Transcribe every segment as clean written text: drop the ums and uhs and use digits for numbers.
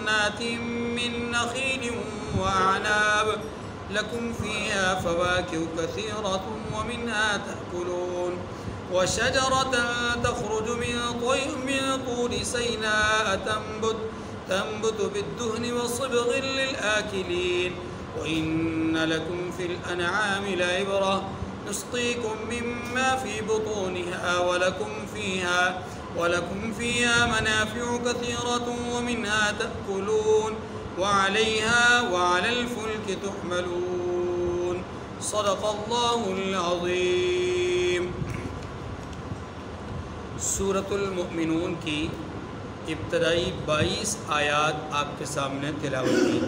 جنات من نخيل وأعناب لكم فيها فواكه كثيرة ومنها تأكلون وشجرة تخرج من طور سيناء تنبت بالدهن وصبغ للآكلين وإن لكم في الأنعام لعبرة نسقيكم مما في بطونها ولكم فيها منافع كثيرة ومنها تأكلون وعليها وعلى الفلك تحملون صدق اللہ العظیم۔ سورۃ المؤمنون کی ابتدائی 22 آیات آپ کے سامنے تلاوت کی۔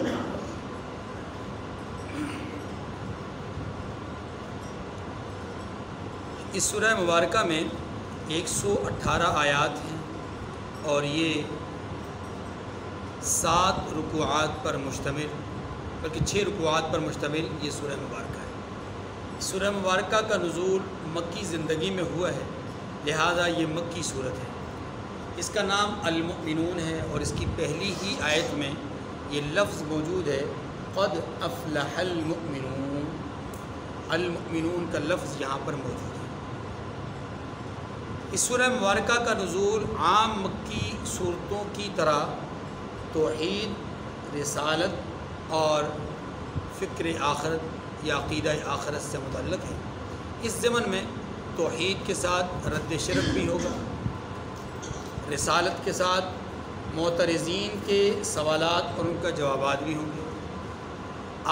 اس سورہ مبارکہ میں 118 آیات ہیں اور یہ 7 رکوعات پر مشتمل، بلکہ 6 رکوعات پر مشتمل یہ سورہ مبارکہ ہے۔ سورہ مبارکہ کا نزول مکی زندگی میں ہوا ہے، لہذا یہ مکی صورت ہے۔ اس کا نام المؤمنون ہے اور اس کی پہلی ہی آیت میں یہ لفظ موجود ہے، قد افلح المؤمنون۔ المؤمنون کا لفظ یہاں پر موجود ہے۔ اس سورہ مبارکہ کا نزول عام مکی صورتوں کی طرح توحید، رسالت اور فکر آخرت یا عقیدہ آخرت سے متعلق ہے۔ اس ضمن میں توحید کے ساتھ رد شرک بھی ہوگا، رسالت کے ساتھ معترضین کے سوالات اور ان کا جوابات بھی ہوں گے،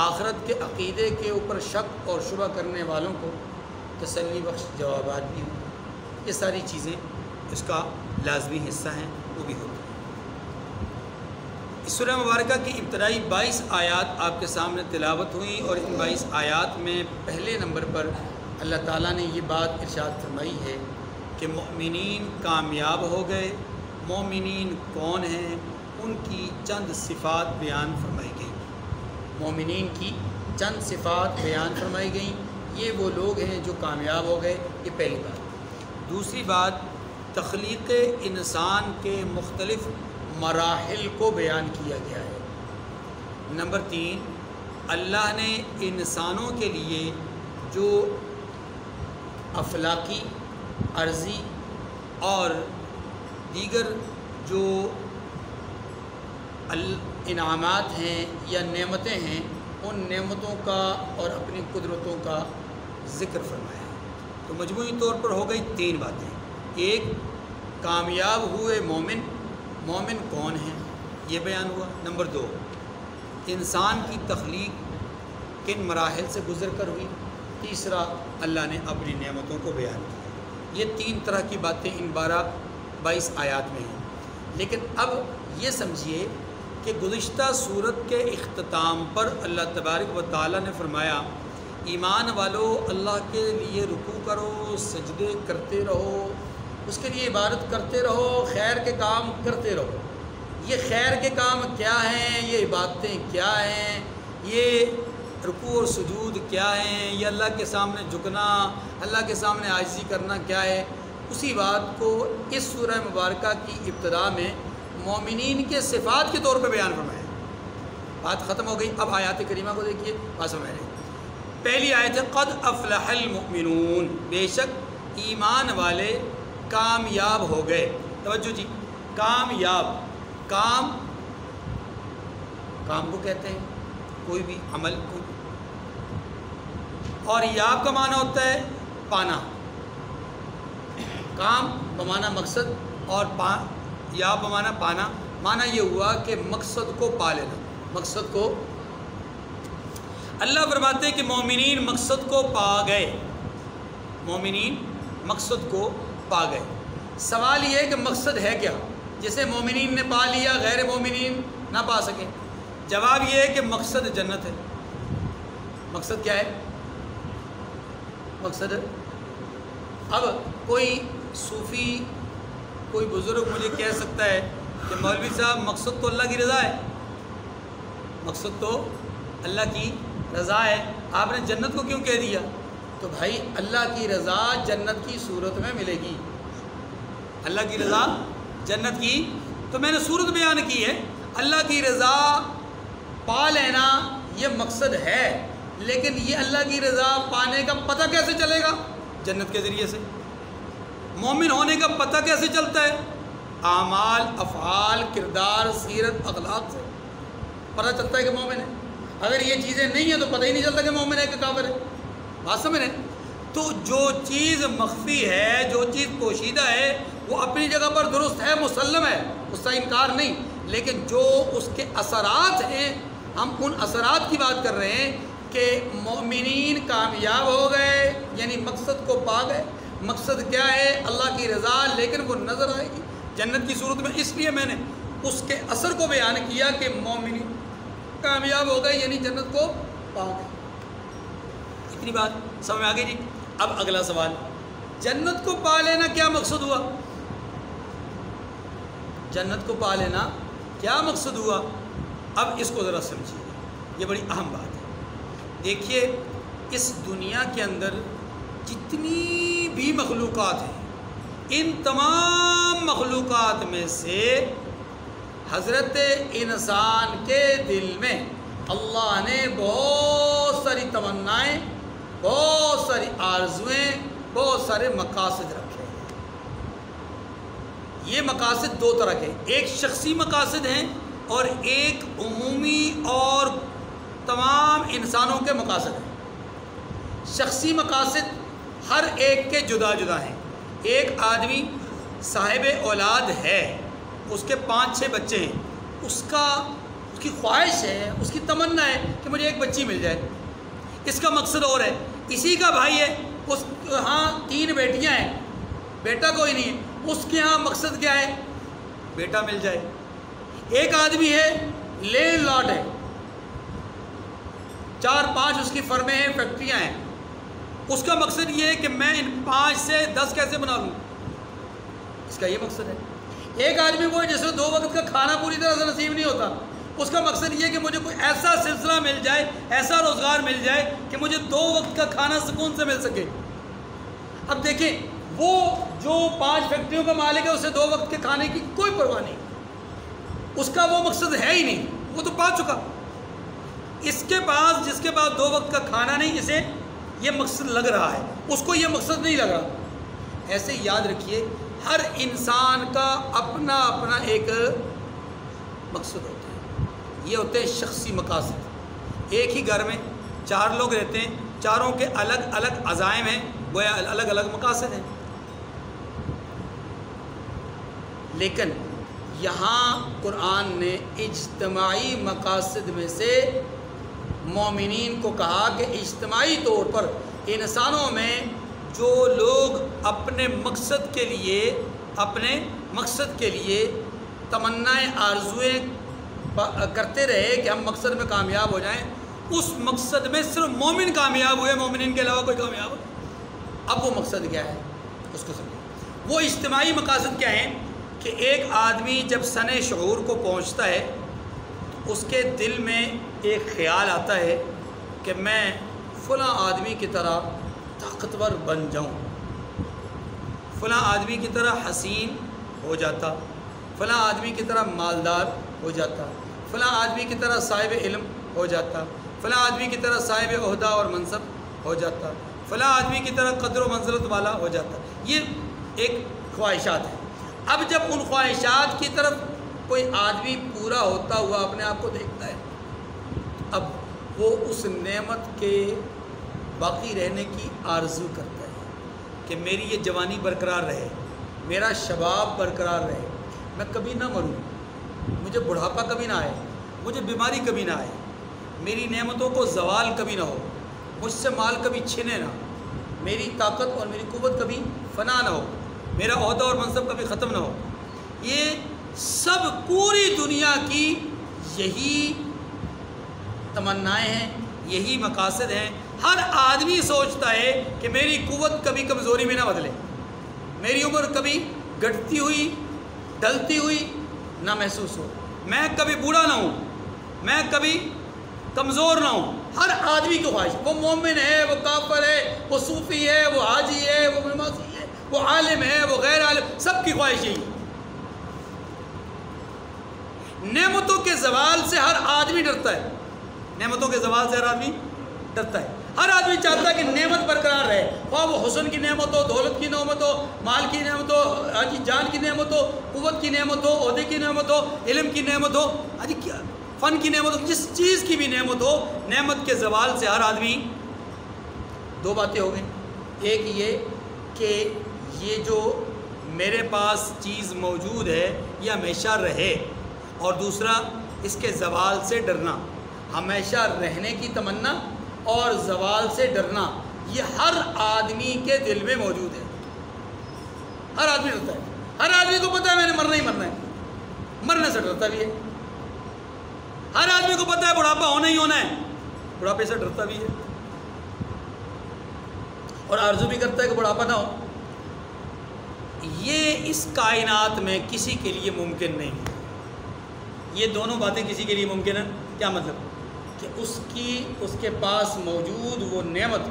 آخرت کے عقیدے کے اوپر شک اور شبہ کرنے والوں کو تسلی بخش جوابات بھی ہوں گے۔ یہ ساری چیزیں اس کا لازمی حصہ ہیں، وہ بھی ہوتی ہیں۔ اس سورہ مبارکہ کی ابتدائی 22 آیات آپ کے سامنے تلاوت ہوئیں اور ان 22 آیات میں پہلے نمبر پر اللہ تعالیٰ نے یہ بات ارشاد فرمائی ہے کہ مومنین کامیاب ہو گئے۔ مومنین کون ہیں؟ ان کی چند صفات بیان فرمائی گئیں۔ مومنین کی چند صفات بیان فرمائی گئیں، یہ وہ لوگ ہیں جو کامیاب ہو گئے، یہ پہلی بات۔ دوسری بات، تخلیق انسان کے مختلف مراحل کو بیان کیا گیا ہے۔ نمبر 3، اللہ نے انسانوں کے لیے جو اخلاقی، عرضی اور دیگر جو انعامات ہیں یا نعمتیں ہیں، ان نعمتوں کا اور اپنی قدرتوں کا ذکر فرمایا ہے۔ تو مجموعی طور پر ہو گئی 3 باتیں۔ ایک، کامیاب ہوئے مومن، مومن کون ہیں یہ بیان ہوا۔ نمبر 2، انسان کی تخلیق کن مراحل سے گزر کر ہوئی۔ تیسرا، اللہ نے اپنی نعمتوں کو بیان کیا۔ یہ 3 طرح کی باتیں ان 22 آیات میں ہیں۔ لیکن اب یہ سمجھیے کہ گزشتہ سورت کے اختتام پر اللہ تبارک و تعالیٰ نے فرمایا، ایمان والو اللہ کے لیے رکوع کرو، سجدے کرتے رہو، اس کے لیے عبادت کرتے رہو، خیر کے کام کرتے رہو۔ یہ خیر کے کام کیا ہیں؟ یہ عبادتیں کیا ہیں؟ یہ رکوع اور سجود کیا ہیں؟ یہ اللہ کے سامنے جھکنا، اللہ کے سامنے عاجزی کرنا کیا ہے؟ اسی بات کو اس سورہ مبارکہ کی ابتدا میں مومنین کے صفات کے طور پہ بیان فرمایا۔ بات ختم ہو گئی۔ اب آیات کریمہ کو دیکھیے، بات سمجھ رہے ہیں۔ پہلی آیت ہے قد افلح المؤمنون، بے شک ایمان والے کامیاب ہو گئے۔ توجہ جی، کامیاب، کام کو کہتے ہیں کوئی بھی عمل کو، اور یاب کا معنی ہوتا ہے پانا۔ کام بمانا مقصد اور یاب بمانا پانا۔ معنی یہ ہوا کہ مقصد کو پا لینا، مقصد کو۔ اللہ فرماتے ہیں کہ مومنین مقصد کو پا گئے، مومنین مقصد کو پا گئے۔ سوال یہ ہے کہ مقصد ہے کیا جسے مومنین نے پا لیا غیر مومنین نہ پا سکے؟ جواب یہ ہے کہ مقصد جنت ہے۔ مقصد کیا ہے؟ مقصد، اب کوئی صوفی، کوئی بزرگ مجھے کہہ سکتا ہے کہ مولوی صاحب مقصد تو اللہ کی رضا ہے، مقصد تو اللہ کی رضا ہے، آپ نے جنت کو کیوں کہہ دیا؟ تو بھائی اللہ کی رضا جنت کی صورت میں ملے گی، اللہ کی رضا جنت کی، تو میں نے صورت بیان کی ہے۔ اللہ کی رضا پا لینا یہ مقصد ہے، لیکن یہ اللہ کی رضا پانے کا پتہ کیسے چلے گا؟ جنت کے ذریعے سے۔ مومن ہونے کا پتہ کیسے چلتا ہے؟ اعمال، افعال، کردار، سیرت، اخلاق سے پتہ چلتا ہے کہ مومن ہے۔ اگر یہ چیزیں نہیں ہیں تو پتہ ہی نہیں چلتا کہ مومن ہے کہ کافر ہے۔ بات سمجھ رہے ہیں؟ تو جو چیز مخفی ہے، جو چیز پوشیدہ ہے، وہ اپنی جگہ پر درست ہے، مسلم ہے، اس کا انکار نہیں، لیکن جو اس کے اثرات ہیں، ہم ان اثرات کی بات کر رہے ہیں کہ مومنین کامیاب ہو گئے، یعنی مقصد کو پا گئے۔ مقصد کیا ہے؟ اللہ کی رضا، لیکن وہ نظر آئے گی جنت کی صورت میں۔ اس لیے میں نے اس کے اثر کو بیان کیا کہ مومنین کامیاب ہو گئے، یعنی جنت کو پا گئے۔ اتنی بات سمجھ میں آ گئی جی؟ اب اگلا سوال، جنت کو پا لینا کیا مقصد ہوا؟ جنت کو پا لینا کیا مقصد ہوا؟ اب اس کو ذرا سمجھیے، یہ بڑی اہم بات ہے۔ دیکھیے، اس دنیا کے اندر جتنی بھی مخلوقات ہیں، ان تمام مخلوقات میں سے حضرت انسان کے دل میں اللہ نے بہت ساری تمنائیں، بہت ساری آرزویں، بہت سارے مقاصد رکھے ہیں۔ یہ مقاصد دو طرح کے، ایک شخصی مقاصد ہیں اور ایک عمومی اور تمام انسانوں کے مقاصد ہیں۔ شخصی مقاصد ہر ایک کے جدا جدا ہیں۔ ایک آدمی صاحب اولاد ہے، اس کے 5-6 بچے ہیں، اس کی خواہش ہے، اس کی تمنا ہے کہ مجھے ایک بچی مل جائے، اس کا مقصد اور ہے۔ اسی کا بھائی ہے، اس ہاں 3 بیٹیاں ہیں، بیٹا کوئی نہیں ہے، اس کے ہاں مقصد کیا ہے؟ بیٹا مل جائے۔ ایک آدمی ہے، لینڈ لاٹ ہے، 4-5 اس کی فرمیں ہیں، فیکٹریاں ہیں، اس کا مقصد یہ ہے کہ میں ان 5 سے 10 کیسے بنا لوں، اس کا یہ مقصد ہے۔ ایک آدمی کو جس کو 2 وقت کا کھانا پوری طرح سے نصیب نہیں ہوتا، اس کا مقصد یہ ہے کہ مجھے کوئی ایسا سلسلہ مل جائے، ایسا روزگار مل جائے کہ مجھے 2 وقت کا کھانا سکون سے مل سکے۔ اب دیکھیں، وہ جو 5 فیکٹریوں کا مالک ہے، اسے 2 وقت کے کھانے کی کوئی پرواہ نہیں، اس کا وہ مقصد ہے ہی نہیں، وہ تو پا چکا۔ اس کے پاس، جس کے پاس 2 وقت کا کھانا نہیں، اسے یہ مقصد لگ رہا ہے، اس کو یہ مقصد نہیں لگ رہا۔ ایسے یاد رکھیے، ہر انسان کا اپنا اپنا ایک مقصد ہوتا ہے، یہ ہوتے ہیں شخصی مقاصد۔ ایک ہی گھر میں 4 لوگ رہتے ہیں، چاروں کے الگ الگ عزائم ہیں، گویا الگ الگ مقاصد ہیں، لیکن یہاں قرآن نے اجتماعی مقاصد میں سے مومنین کو کہا کہ اجتماعی طور پر انسانوں میں جو لوگ اپنے مقصد کے لیے تمنائیں، آرزویں کرتے رہے کہ ہم مقصد میں کامیاب ہو جائیں، اس مقصد میں صرف مومن کامیاب ہوئے، مومنین کے علاوہ کوئی کامیاب ہو۔ اب وہ مقصد کیا ہے، اس کو سمجھیں۔ وہ اجتماعی مقاصد کیا ہیں کہ ایک آدمی جب سن شعور کو پہنچتا ہے تو اس کے دل میں ایک خیال آتا ہے کہ میں فلاں آدمی کی طرح طاقتور بن جاؤں، فلاں آدمی کی طرح حسین ہو جاتا، فلاں آدمی کی طرح مالدار ہو جاتا، فلاں آدمی کی طرح صاحب علم ہو جاتا، فلاں آدمی کی طرح صاحب عہدہ اور منصب ہو جاتا، فلاں آدمی کی طرح قدر و منزلت والا ہو جاتا۔ یہ ایک خواہشات ہیں۔ اب جب ان خواہشات کی طرف کوئی آدمی پورا ہوتا ہوا اپنے آپ کو دیکھتا ہے، اب وہ اس نعمت کے باقی رہنے کی آرزو کرتا ہے کہ میری یہ جوانی برقرار رہے، میرا شباب برقرار رہے، میں کبھی نہ مروں، مجھے بڑھاپا کبھی نہ آئے، مجھے بیماری کبھی نہ آئے، میری نعمتوں کو زوال کبھی نہ ہو، مجھ سے مال کبھی چھنے نہ، میری طاقت اور میری قوت کبھی فنا نہ ہو، میرا عہدہ اور منصب کبھی ختم نہ ہو۔ یہ سب پوری دنیا کی یہی تمنائیں ہیں، یہی مقاصد ہیں۔ ہر آدمی سوچتا ہے کہ میری قوت کبھی کمزوری میں نہ بدلے، میری عمر کبھی گھٹتی ہوئی ڈلتی ہوئی نہ محسوس ہو، میں کبھی بوڑھا نہ ہوں، میں کبھی کمزور نہ ہوں۔ ہر آدمی کی خواہش، وہ مومن ہے، وہ کافر ہے، وہ صوفی ہے، وہ حاجی ہے، وہ نمازی ہے، وہ عالم ہے، وہ غیر عالم، سب کی خواہش یہی ہے۔ نعمتوں کے زوال سے ہر آدمی ڈرتا ہے، نعمتوں کے زوال سے ہر آدمی ڈرتا ہے، ہر آدمی چاہتا ہے کہ نعمت برقرار رہے، خواہ وہ حسن کی نعمت ہو، دولت کی نعمت ہو، مال کی نعمت ہو، جان کی نعمت ہو، قوت کی نعمت ہو، عہدے کی نعمت ہو، علم کی نعمت ہو، فن کی نعمت ہو، جس چیز کی بھی نعمت ہو، نعمت کے زوال سے ہر آدمی، دو باتیں ہو گئیں، ایک یہ کہ یہ جو میرے پاس چیز موجود ہے یہ ہمیشہ رہے، اور دوسرا اس کے زوال سے ڈرنا، ہمیشہ رہنے کی تمنا اور زوال سے ڈرنا، یہ ہر آدمی کے دل میں موجود ہے، ہر آدمی ڈرتا ہے، ہر آدمی کو پتہ ہے میں نے مرنا ہی مرنا ہے، مرنے سے ڈرتا بھی ہے، ہر آدمی کو پتہ ہے بڑھاپا ہونا ہی ہونا ہے، بڑھاپے سے ڈرتا بھی ہے، اور آرزو بھی کرتا ہے کہ بڑھاپا نہ ہو۔ یہ اس کائنات میں کسی کے لیے ممکن نہیں ہے، یہ دونوں باتیں کسی کے لیے ممکن ہیں۔ کیا مطلب؟ کہ اس کے پاس موجود وہ نعمت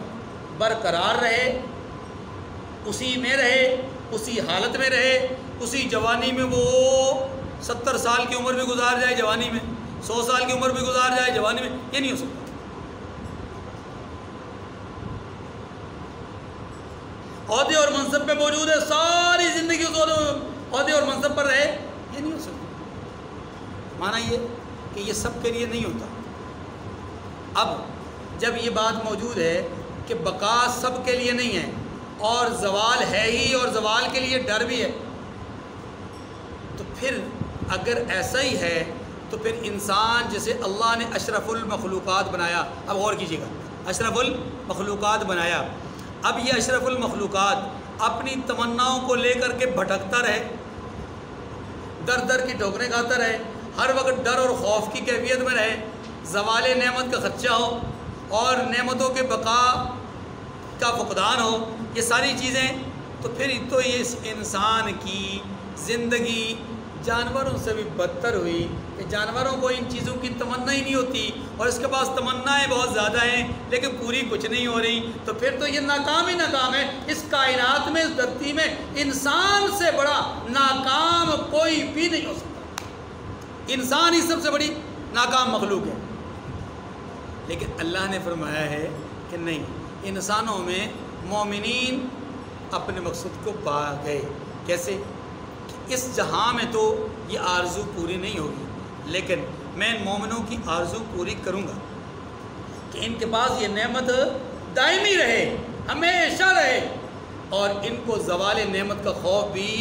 برقرار رہے، اسی میں رہے، اسی حالت میں رہے، اسی جوانی میں وہ 70 سال کی عمر بھی گزار جائے جوانی میں، 100 سال کی عمر بھی گزار جائے جوانی میں، یہ نہیں ہو سکتا۔ عہدے اور منصب پہ موجود ہے، ساری زندگی اس عہدے اور منصب پر رہے، یہ نہیں ہو سکتا۔ معنی یہ کہ یہ سب کے لیے نہیں ہوتا۔ اب جب یہ بات موجود ہے کہ بقا سب کے لیے نہیں ہے اور زوال ہے ہی، اور زوال کے لیے ڈر بھی ہے، تو پھر اگر ایسا ہی ہے تو پھر انسان جیسے اللہ نے اشرف المخلوقات بنایا، اب غور کیجیے گا، اشرف المخلوقات بنایا، اب یہ اشرف المخلوقات اپنی تمناؤں کو لے کر کے بھٹکتا رہے، در در کی ٹھوکریں کھاتا رہے، ہر وقت ڈر اور خوف کی کیفیت میں رہے، زوال نعمت کا خدشہ ہو اور نعمتوں کے بقا کا فقدان ہو، یہ ساری چیزیں، تو پھر تو یہ اس انسان کی زندگی جانوروں سے بھی بدتر ہوئی کہ جانوروں کو ان چیزوں کی تمنا ہی نہیں ہوتی، اور اس کے پاس تمنائیں بہت زیادہ ہیں لیکن پوری کچھ نہیں ہو رہی، تو پھر تو یہ ناکام ہی ناکام ہے۔ اس کائنات میں، اس دھرتی میں انسان سے بڑا ناکام کوئی بھی نہیں ہو سکتا، انسان ہی سب سے بڑی ناکام مخلوق ہے۔ لیکن اللہ نے فرمایا ہے کہ نہیں، انسانوں میں مومنین اپنے مقصد کو پا گئے۔ کیسے؟ اس جہاں میں تو یہ آرزو پوری نہیں ہوگی، لیکن میں ان مومنوں کی آرزو پوری کروں گا کہ ان کے پاس یہ نعمت دائمی رہے، ہمیشہ رہے، اور ان کو زوال نعمت کا خوف بھی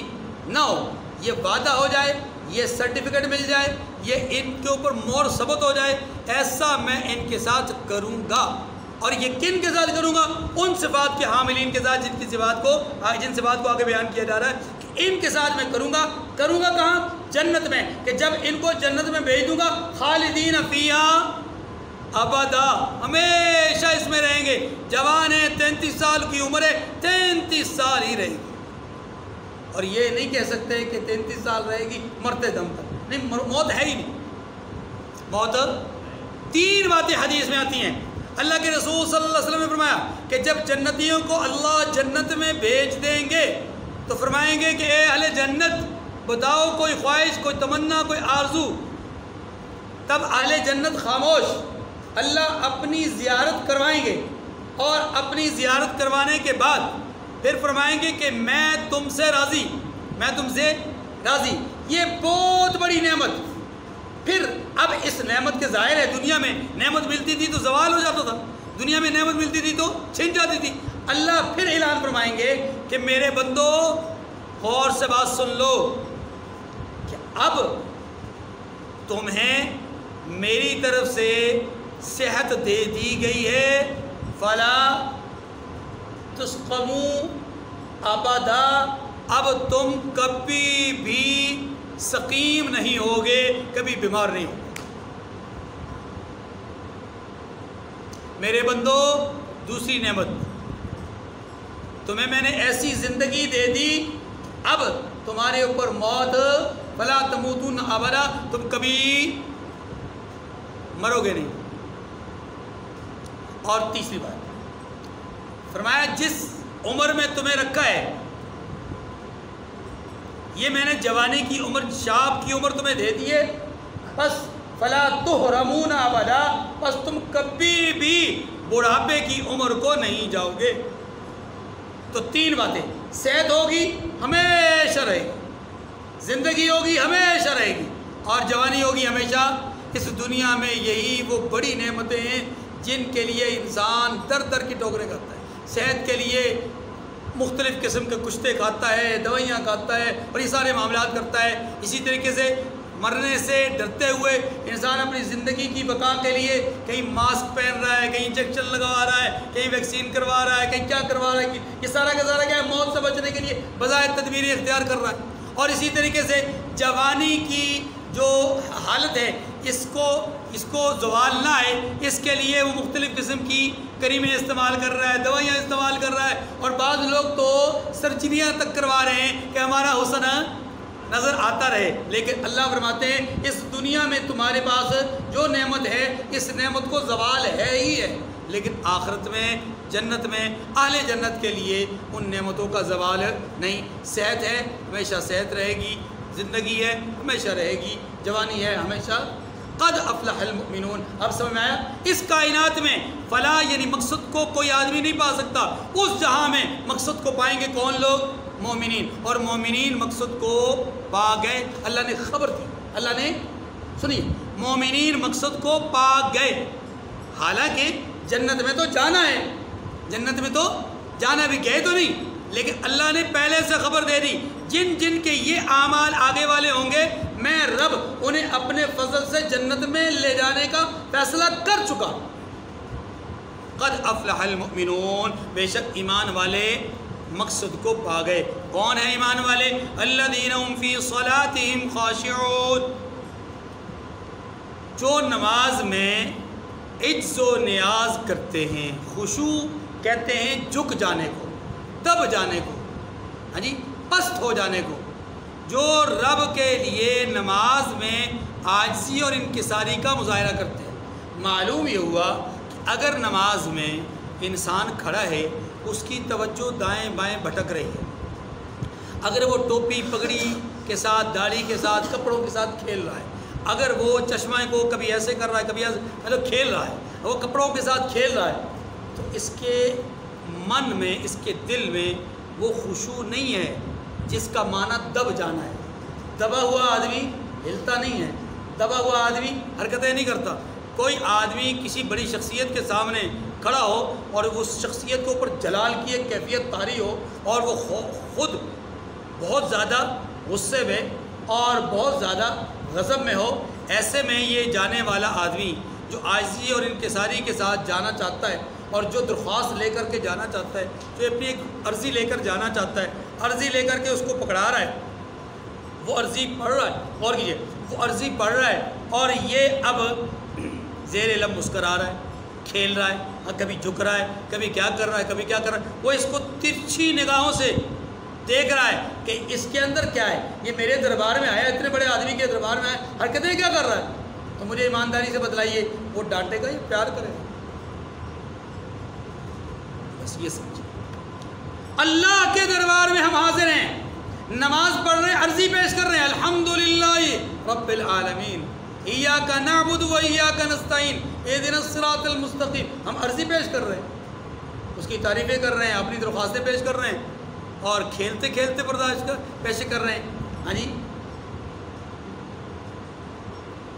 نہ ہو، یہ وعدہ ہو جائے، یہ سرٹیفکیٹ مل جائے، یہ ان کے اوپر مور ثبت ہو جائے، ایسا میں ان کے ساتھ کروں گا۔ اور یہ کن کے ساتھ کروں گا؟ ان صفات کے حاملین کے ساتھ جن صفات کو آگے بیان کیا جا رہا ہے کہ ان کے ساتھ میں کروں گا کہاں؟ جنت میں، کہ جب ان کو جنت میں بھیج دوں گا، خالدین فیہا ابدا، ہمیشہ اس میں رہیں گے، جوان ہیں، 33 سال کی عمر ہے، 33 سال ہی رہے گی، اور یہ نہیں کہہ سکتے کہ 33 سال رہے گی مرتے دم تک، نہیں، موت ہے ہی نہیں، موت۔ تین باتیں حدیث میں آتی ہیں، اللہ کے رسول صلی اللہ علیہ وسلم نے فرمایا کہ جب جنتیوں کو اللہ جنت میں بھیج دیں گے تو فرمائیں گے کہ اے اہل جنت بتاؤ کوئی خواہش، کوئی تمنا، کوئی آرزو، تب اہل جنت خاموش، اللہ اپنی زیارت کروائیں گے، اور اپنی زیارت کروانے کے بعد پھر فرمائیں گے کہ میں تم سے راضی، میں تم سے راضی، یہ بہت بڑی نعمت۔ پھر اب اس نعمت کے ظاہر ہے، دنیا میں نعمت ملتی تھی تو زوال ہو جاتا تھا، دنیا میں نعمت ملتی تھی تو چھن جاتی تھی، اللہ پھر اعلان فرمائیں گے کہ میرے بندو غور سے بات سن لو کہ اب تمہیں میری طرف سے صحت دے دی گئی ہے، فلا تسقموا ابدا، اب تم کبھی بھی سقیم نہیں ہوگے، کبھی بیمار نہیں ہوگے۔ میرے بندو، دوسری نعمت، تمہیں میں نے ایسی زندگی دے دی، اب تمہارے اوپر موت، فلا تموتن ابدا، تم کبھی مرو گے نہیں۔ اور تیسری بات فرمایا، جس عمر میں تمہیں رکھا ہے، یہ میں نے جوانی کی عمر، شاب کی عمر تمہیں دے دی ہے، بس فلا تحرمون ابدا، بس تم کبھی بھی بڑھاپے کی عمر کو نہیں جاؤ گے۔ تو تین باتیں، صحت ہوگی ہمیشہ رہے گی، زندگی ہوگی ہمیشہ رہے گی، اور جوانی ہوگی ہمیشہ۔ اس دنیا میں یہی وہ بڑی نعمتیں ہیں جن کے لیے انسان در در کی ٹھوکریں کھاتا ہے۔ صحت کے لیے مختلف قسم کے کشتے کھاتا ہے، دوائیاں کھاتا ہے، اور یہ سارے معاملات کرتا ہے۔ اسی طریقے سے مرنے سے ڈرتے ہوئے انسان اپنی زندگی کی بقا کے لیے کہیں ماسک پہن رہا ہے، کہیں انجیکشن لگوا رہا ہے، کہیں ویکسین کروا رہا ہے، کہیں کیا کروا رہا ہے، یہ سارا کا سارا کیا ہے، موت سے بچنے کے لیے بظاہر تدبیریں اختیار کر رہا ہے۔ اور اسی طریقے سے جوانی کی جو حالت ہے اس کو زوال نہ آئے، اس کے لیے وہ مختلف قسم کی کریمیں استعمال کر رہا ہے، دوائیاں استعمال کر رہا ہے، اور بعض لوگ تو سرجریاں تک کروا رہے ہیں کہ ہمارا حسن نظر آتا رہے۔ لیکن اللہ فرماتے ہیں اس دنیا میں تمہارے پاس جو نعمت ہے اس نعمت کو زوال ہے ہی ہے، لیکن آخرت میں جنت میں اہل جنت کے لیے ان نعمتوں کا زوال نہیں۔ صحت ہے ہمیشہ صحت رہے گی، زندگی ہے ہمیشہ رہے گی، جوانی ہے ہمیشہ۔ قد افلح المؤمنون، اب سمجھ میں آیا؟ اس کائنات میں فلاح یعنی مقصد کو کوئی آدمی نہیں پا سکتا، اس جہاں میں مقصد کو پائیں گے کون لوگ؟ مومنین، اور مومنین مقصد کو پا گئے۔ اللہ نے خبر دی، اللہ نے سنیے، مومنین مقصد کو پا گئے، حالانکہ جنت میں تو جانا ہے، جنت میں تو جانا بھی، گئے تو نہیں، لیکن اللہ نے پہلے سے خبر دے دی جن جن کے یہ اعمال آگے والے ہوں گے میں رب انہیں اپنے فضل سے جنت میں لے جانے کا فیصلہ کر چکا۔ قد افلح المؤمنون، بے شک ایمان والے مقصد کو پا گئے۔ کون ہے ایمان والے؟ الذین هم فی صلاتهم خاشعون، جو نماز میں عجز و نیاز کرتے ہیں۔ خشوع کہتے ہیں جھک جانے کو، دب جانے کو، ہاں جی، پست ہو جانے کو۔ جو رب کے لیے نماز میں عاجزی اور انکساری کا مظاہرہ کرتے ہیں۔ معلوم یہ ہوا کہ اگر نماز میں انسان کھڑا ہے اس کی توجہ دائیں بائیں بھٹک رہی ہے، اگر وہ ٹوپی پگڑی کے ساتھ، داڑھی کے ساتھ، کپڑوں کے ساتھ کھیل رہا ہے، اگر وہ چشمہ کو کبھی ایسے کر رہا ہے کبھی ایسے مطلب کھیل رہا ہے، وہ کپڑوں کے ساتھ کھیل رہا ہے، تو اس کے من میں، اس کے دل میں وہ خشوع نہیں ہے جس کا معنی دب جانا ہے۔ دبا ہوا آدمی ہلتا نہیں ہے، دبا ہوا آدمی حرکتیں نہیں کرتا۔ کوئی آدمی کسی بڑی شخصیت کے سامنے کھڑا ہو اور اس شخصیت کے اوپر جلال کی ایک کیفیت طاری ہو اور وہ خود بہت زیادہ غصے میں اور بہت زیادہ غضب میں ہو، ایسے میں یہ جانے والا آدمی جو عاجزی اور انکساری کے ساتھ جانا چاہتا ہے اور جو درخواست لے کر کے جانا چاہتا ہے، جو اپنی ایک عرضی لے کر جانا چاہتا ہے، عرضی لے کر کے اس کو پکڑا رہا ہے، وہ عرضی پڑھ رہا ہے، غور کیجیے، وہ عرضی پڑھ رہا ہے اور یہ اب زیر لب مسکرا رہا ہے، کھیل رہا ہے، کبھی جھک رہا ہے، کبھی کیا کر رہا ہے، کبھی کیا کر رہا ہے، وہ اس کو ترچھی نگاہوں سے دیکھ رہا ہے کہ اس کے اندر کیا ہے، یہ میرے دربار میں آیا، اتنے بڑے آدمی کے دربار میں آیا، حرکتیں کیا کر رہا ہے؟ تو مجھے ایمانداری سے بتلائیے، وہ ڈانٹے گا یا پیار کرے گا؟ بس یہ سمجھیں، اللہ کے دربار میں ہم حاضر ہیں، نماز پڑھ رہے ہیں، عرضی پیش کر رہے ہیں، الحمدللہ رب العالمین، ایاک نعبد و ایاک نستعین اہدنا الصراط المستقیم، ہم عرضی پیش کر رہے ہیں، اس کی تعریفیں کر رہے ہیں، اپنی درخواستیں پیش کر رہے ہیں اور کھیلتے کھیلتے برداشت پیش کر رہے ہیں۔ ہاں جی،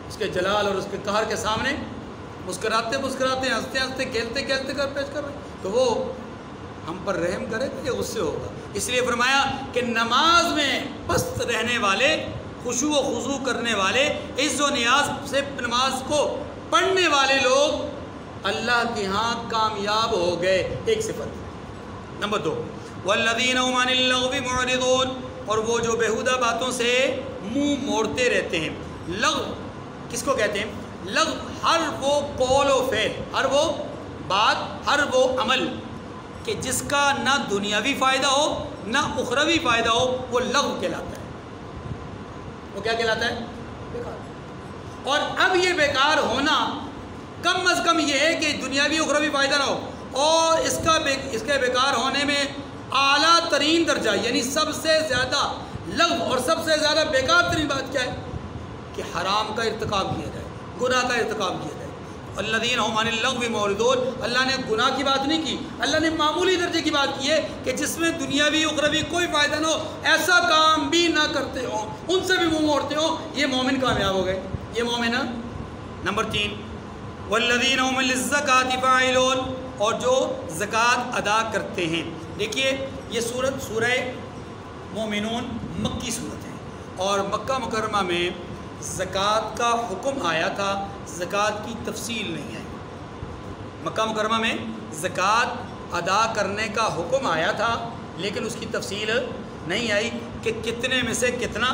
اس کے جلال اور اس کے قہر کے سامنے مسکراتے مسکراتے، ہنستے ہنستے، کھیلتے کھیلتے کر پیش کر رہے ہیں، تو وہ ہم پر رحم کرے گا یا غصے ہوگا؟ اس لیے فرمایا کہ نماز میں پست رہنے والے، خشوع و خضوع کرنے والے، عز و نیاز سے نماز کو پڑھنے والے لوگ اللہ کے ہاں کامیاب ہو گئے۔ ایک صفت۔ نمبر 2، والذین هم عن اللغو معرضون، اور وہ جو بیہودہ باتوں سے منہ موڑتے رہتے ہیں۔ لغو کس کو کہتے ہیں؟ لغو ہر وہ قول و فعل، ہر وہ بات، ہر وہ عمل کہ جس کا نہ دنیاوی فائدہ ہو نہ اخروی فائدہ ہو، وہ لغو کہلاتا ہے۔ وہ کیا کہلاتا ہے؟ بیکار۔ اور اب یہ بیکار ہونا کم از کم یہ ہے کہ دنیاوی اخروی فائدہ نہ ہو، اور اس کے بیکار ہونے میں اعلیٰ ترین درجہ، یعنی سب سے زیادہ لغو اور سب سے زیادہ بیکار ترین بات کیا ہے؟ کہ حرام کا ارتکاب کیا جائے، گناہ کا ارتکاب کیا جائے۔ الذین هم عن اللغو معرضون، اللہ نے گناہ کی بات نہیں کی، اللہ نے معمولی درجے کی بات کی ہے کہ جس میں دنیاوی اخروی کوئی فائدہ نہ ہو، ایسا کام بھی نہ کرتے ہوں، ان سے بھی منہ موڑتے ہوں، یہ مومن کامیاب ہو گئے، یہ مومن ہے۔ نمبر 3 والذین هم للزکاة فاعلون، اور جو زکوٰۃ ادا کرتے ہیں۔ دیکھیے یہ سورہ مومنون مکی صورت ہے، اور مکہ مکرمہ میں زکوٰۃ کا حکم آیا تھا، زکوٰۃ کی تفصیل نہیں آئی۔ مکہ مکرمہ میں زکوٰۃ ادا کرنے کا حکم آیا تھا، لیکن اس کی تفصیل نہیں آئی کہ کتنے میں سے کتنا،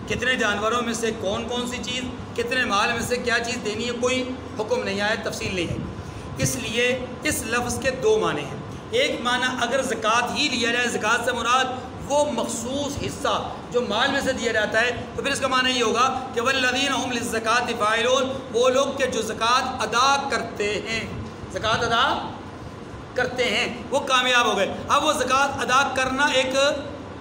کتنے جانوروں میں سے کون کون سی چیز، کتنے مال میں سے کیا چیز دینی ہے، کوئی حکم نہیں آیا، تفصیل نہیں آئی۔ اس لیے اس لفظ کے دو معنی ہیں۔ ایک معنی اگر زکوٰۃ ہی لیا جائے، زکوٰۃ سے مراد وہ مخصوص حصہ جو مال میں سے دیا جاتا ہے، تو پھر اس کا معنی یہ ہوگا کہ والذین هم للزکاة فاعلون، وہ لوگ کہ جو زکوٰۃ ادا کرتے ہیں، زکوٰۃ ادا کرتے ہیں، وہ کامیاب ہو گئے۔ اب وہ زکوٰۃ ادا کرنا ایک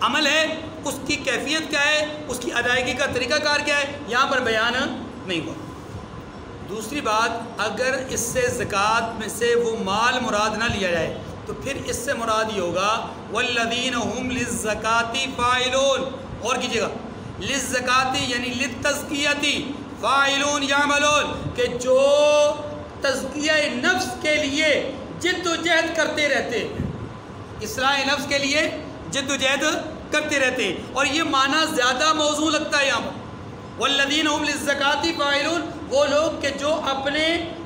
عمل ہے، اس کی کیفیت کیا ہے، اس کی ادائیگی کا طریقہ کار کیا ہے، یہاں پر بیان نہیں ہوا۔ دوسری بات، اگر اس سے زکوٰۃ میں سے وہ مال مراد نہ لیا جائے تو پھر اس سے مراد یہ ہوگا والذین هم للزکاة فاعلون، اور کیجیے گا، للزکاة یعنی للتزکیۃ، فاعلون یعملون، کہ جو تزکیہ نفس کے لیے جد و جہد کرتے رہتے ہیں، اصلاح نفس کے لیے جد و جہد کرتے رہتے ہیں، اور یہ معنی زیادہ موزوں لگتا ہے یہاں پر۔ والذین هم للزکاة فاعلون، وہ لوگ کہ جو اپنے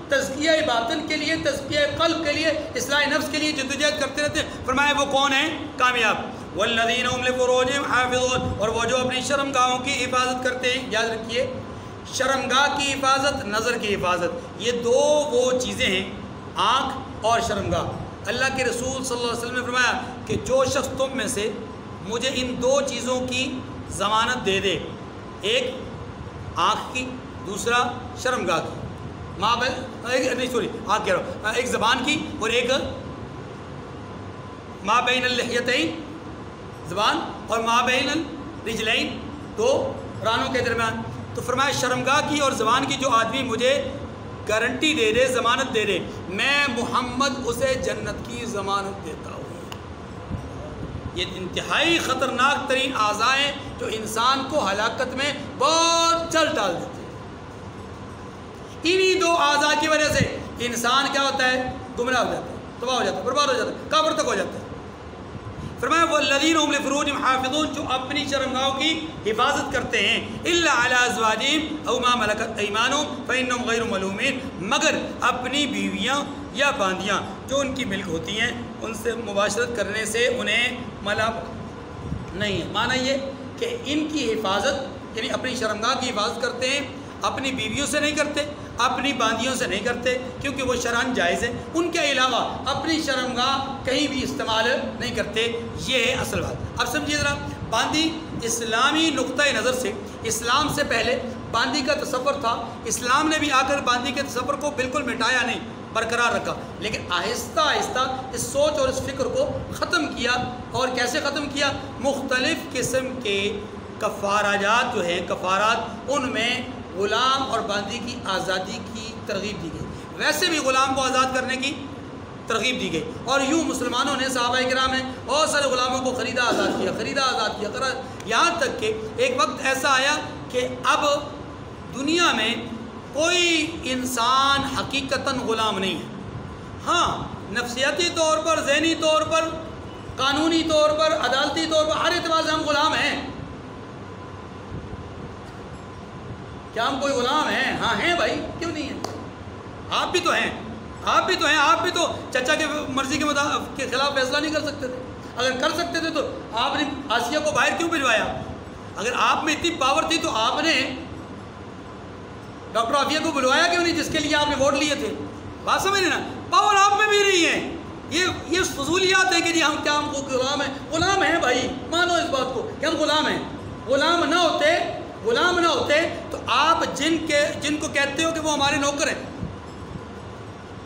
تزکیہ باطن کے لیے، تزکیہ قلب کے لیے، اصلاح نفس کے لیے جدوجہد کرتے رہتے ہیں، فرمایا وہ کون ہیں، کامیاب۔ والذین هم لفروجهم حافظون، اور وہ جو اپنی شرمگاہوں کی حفاظت کرتے ہیں۔ یاد رکھیے، شرمگاہ کی حفاظت، نظر کی حفاظت، یہ دو وہ چیزیں ہیں، آنکھ اور شرمگاہ۔ اللہ کے رسول صلی اللہ علیہ وسلم نے فرمایا کہ جو شخص تم میں سے مجھے ان دو چیزوں کی ضمانت دے دے، ایک آنکھ کی، دوسرا شرمگاہ کی، آنکھ کہہ رہا ہوں، ایک زبان کی اور ایک ما بین اللحیتین، زبان، اور ما بین الرجلین، دو رانوں کے درمیان۔ تو فرمایا شرمگاہ کی اور زبان کی جو آدمی مجھے گارنٹی دے دے، ضمانت دے دے، میں محمد اسے جنت کی ضمانت دیتا ہوں۔ یہ انتہائی خطرناک ترین اعضاء ہیں جو انسان کو ہلاکت میں بہت جلد ڈال دیتے ہیں۔ انہی دو اعضاء کی وجہ سے انسان کیا ہوتا ہے، گمراہ ہو جاتا ہے، تباہ ہو جاتا ہے، برباد ہو جاتا ہے، کافر تک ہو جاتا ہے۔ فرمایا والذین هم لفروجهم حافظون، جو اپنی شرمگاہوں کی حفاظت کرتے ہیں، الا علی ازواجہم او ما ملکت ایمانہم فانہم غیر ملومین، مگر اپنی بیویاں یا باندیاں جو ان کی ملک ہوتی ہیں، ان سے مباشرت کرنے سے انہیں ملام نہیں ہے۔ معنی یہ کہ ان کی حفاظت یعنی اپنی شرمگاہ کی حفاظت کرتے ہیں، اپنی بیویوں سے نہیں کرتے، اپنی باندیوں سے نہیں کرتے، کیونکہ وہ شرعاً جائز ہے، ان کے علاوہ اپنی شرمگاہ کہیں بھی استعمال نہیں کرتے۔ یہ ہے اصل بات۔ اب سمجھیے ذرا، باندی اسلامی نقطۂ نظر سے، اسلام سے پہلے باندی کا تصور تھا، اسلام نے بھی آ کر باندی کے تصور کو بالکل مٹایا نہیں، برقرار رکھا، لیکن آہستہ آہستہ اس سوچ اور اس فکر کو ختم کیا۔ اور کیسے ختم کیا؟ مختلف قسم کے کفارات جو ہیں، کفارات، ان میں غلام اور باندی کی آزادی کی ترغیب دی گئی، ویسے بھی غلام کو آزاد کرنے کی ترغیب دی گئی، اور یوں مسلمانوں نے، صحابہ کرام نے بہت سارے غلاموں کو خریدا آزاد کیا، خریدا آزاد کیا، یہاں تک کہ ایک وقت ایسا آیا کہ اب دنیا میں کوئی انسان حقیقتاً غلام نہیں ہے۔ ہاں، نفسیاتی طور پر، ذہنی طور پر، قانونی طور پر، عدالتی طور پر، ہر اعتبار سے ہم غلام ہیں۔ کیا ہم کوئی غلام ہیں؟ ہاں ہیں بھائی، کیوں نہیں ہیں؟ آپ بھی تو ہیں، آپ بھی تو ہیں، آپ بھی تو چچا کے مرضی کے خلاف فیصلہ نہیں کر سکتے تھے۔ اگر کر سکتے تھے تو آپ نے آسیہ کو باہر کیوں بھجوایا؟ اگر آپ میں اتنی پاور تھی تو آپ نے ڈاکٹر عافیہ کو بلوایا کیوں نہیں، جس کے لیے آپ نے ووٹ لیے تھے؟ بات سمجھ رہے نا، پاور آپ میں بھی رہی ہے۔ یہ فضولیات ہے کہ جی ہم کیا، ہم کو غلام ہیں؟ غلام ہیں بھائی، مانو اس بات کو کہ ہم غلام ہیں۔ غلام نہ ہوتے تو آپ جن کو کہتے ہو کہ وہ ہمارے نوکر ہیں،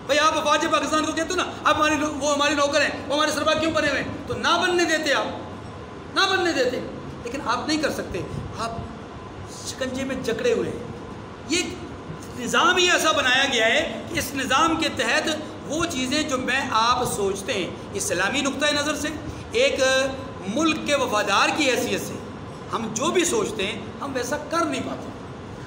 بھائی آپ افواج پاکستان کو کہتے ہو نا، اب وہ ہمارے نوکر ہیں، وہ ہمارے سربراہ کیوں بنے ہوئے ہیں؟ تو نہ بننے دیتے، آپ نہ بننے دیتے، لیکن آپ نہیں کر سکتے، آپ شکنجے میں جکڑے ہوئے ہیں۔ یہ نظام ہی ایسا بنایا گیا ہے کہ اس نظام کے تحت وہ چیزیں جو میں آپ سوچتے ہیں اسلامی نقطۂ نظر سے، ایک ملک کے وفادار کی حیثیت سے ہم جو بھی سوچتے ہیں ہم ویسا کر نہیں پاتے۔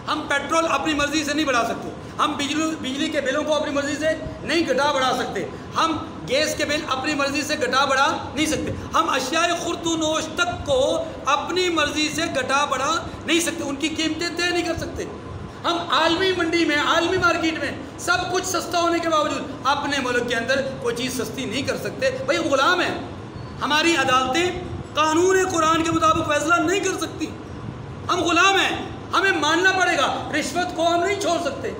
ہم پیٹرول اپنی مرضی سے نہیں بڑھا سکتے، ہم بجلی کے بلوں کو اپنی مرضی سے نہیں گھٹا بڑھا سکتے، ہم گیس کے بل اپنی مرضی سے گھٹا بڑھا نہیں سکتے، ہم اشیاء خرد و نوش تک کو اپنی مرضی سے گھٹا بڑھا نہیں سکتے، ان کی قیمتیں طے نہیں کر سکتے۔ ہم عالمی منڈی میں، عالمی مارکیٹ میں سب کچھ سستا ہونے کے باوجود اپنے ملک کے اندر کوئی چیز سستی نہیں کر سکتے۔ بھائی غلام ہیں، ہماری عدالتیں قانون قرآن کے مطابق فیصلہ نہیں کر سکتی، ہم غلام ہیں، ہمیں ماننا پڑے گا۔ رشوت کو ہم نہیں چھوڑ سکتے،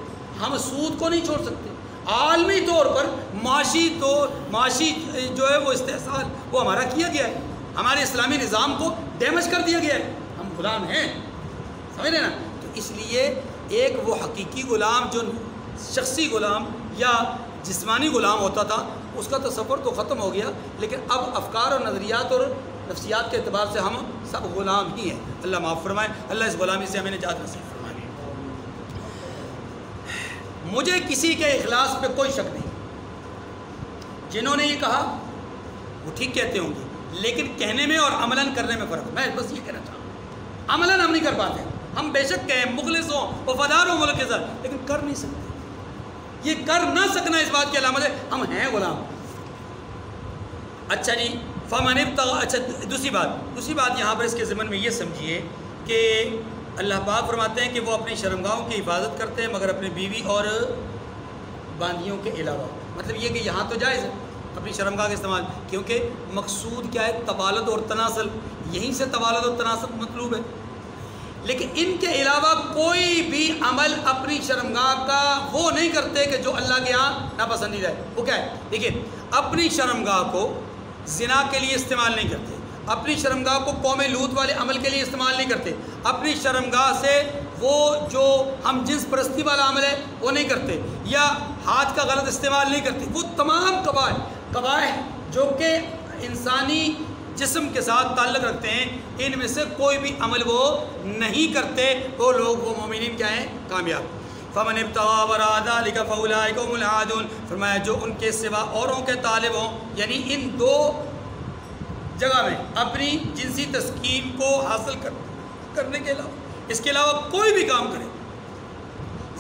ہم سود کو نہیں چھوڑ سکتے۔ عالمی طور پر معاشی جو ہے وہ استحصال وہ ہمارا کیا گیا ہے، ہمارے اسلامی نظام کو ڈیمیج کر دیا گیا ہے، ہم غلام ہیں، سمجھ رہے نا؟ تو اس لیے ایک وہ حقیقی غلام جو شخصی غلام یا جسمانی غلام ہوتا تھا اس کا تصور تو ختم ہو گیا، لیکن اب افکار اور نظریات اور نفسیات کے اعتبار سے ہم سب غلام ہی ہیں۔ اللہ معاف فرمائے، اللہ اس غلامی سے ہمیں نجات نصیب فرمائے۔ مجھے کسی کے اخلاص پہ کوئی شک نہیں، جنہوں نے یہ کہا وہ ٹھیک کہتے ہوں گے، لیکن کہنے میں اور عملاً کرنے میں فرق ہے۔ میں بس یہ کہنا چاہوں گا، عملاً ہم نہیں کر پاتے، ہم بے شک کہیں مخلص ہوں وفادار ہوں ملک کے ساتھ، لیکن کر نہیں سکتے۔ یہ کر نہ سکنا اس بات کی علامت ہے ہم ہیں غلام۔ اچھا جی، فمن ابتغى، اچھا دوسری بات یہاں پر اس کے ضمن میں یہ سمجھیے کہ اللہ پاک فرماتے ہیں کہ وہ اپنی شرمگاہوں کی حفاظت کرتے ہیں مگر اپنی بیوی اور باندیوں کے علاوہ۔ مطلب یہ کہ یہاں تو جائز ہے اپنی شرمگاہ کا استعمال، کیونکہ مقصود کیا ہے؟ تبالد اور تناسل، یہیں سے تبالد اور تناسل مطلوب ہے۔ لیکن ان کے علاوہ کوئی بھی عمل اپنی شرمگاہ کا وہ نہیں کرتے کہ جو اللہ کے یہاں ناپسندیدہ ہے۔ وہ کیا ہے؟ دیکھیے، اپنی شرمگاہ کو زنا کے لیے استعمال نہیں کرتے، اپنی شرمگاہ کو قوم لوط والے عمل کے لیے استعمال نہیں کرتے، اپنی شرمگاہ سے وہ جو ہم جنس پرستی والا عمل ہے وہ نہیں کرتے، یا ہاتھ کا غلط استعمال نہیں کرتے۔ وہ تمام قبائح جو کہ انسانی جسم کے ساتھ تعلق رکھتے ہیں، ان میں سے کوئی بھی عمل وہ نہیں کرتے، وہ لوگ، وہ مومنین کیا ہیں؟ کامیاب۔ فمن ابتغى وراء ذلك فاولئك هم العادون، فرمایا جو ان کے سوا اوروں کے طالب ہوں، یعنی ان دو جگہ میں اپنی جنسی تسکین کو حاصل کرنے کے علاوہ، اس کے علاوہ کوئی بھی کام کرے،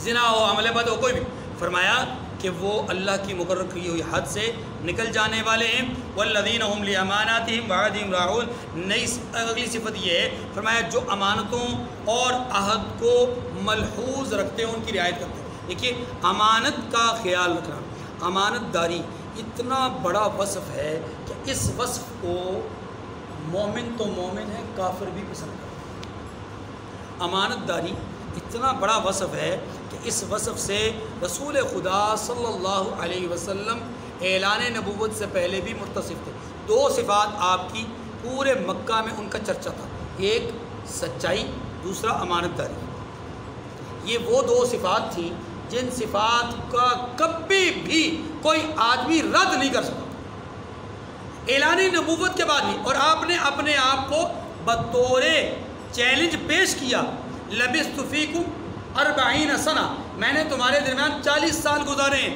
زنا ہو، عمل بد ہو، کوئی بھی، فرمایا کہ وہ اللہ کی مقرر کی ہوئی حد سے نکل جانے والے ہیں۔ والذین هم لاماناتهم وعهدهم راعون، نئی اگلی صفت یہ ہے، فرمایا جو امانتوں اور عہد کو ملحوظ رکھتے ہیں، ان کی رعایت کرتے ہیں۔ دیکھیے، امانت کا خیال رکھنا، امانت داری اتنا بڑا وصف ہے کہ اس وصف کو مومن تو مومن ہے، کافر بھی پسند کرتا ہے۔ امانت داری اتنا بڑا وصف ہے کہ اس وصف سے رسول خدا صلی اللہ علیہ وسلم اعلان نبوت سے پہلے بھی متصف تھے۔ دو صفات آپ کی پورے مکہ میں ان کا چرچا تھا، ایک سچائی، دوسرا امانت داری۔ یہ وہ دو صفات تھیں جن صفات کا کبھی بھی کوئی آدمی رد نہیں کر سکا، اعلان نبوت کے بعد بھی۔ اور آپ نے اپنے آپ کو بطور چیلنج پیش کیا، لبثت فیکم 40 سنہ، میں نے تمہارے درمیان 40 سال گزارے ہیں،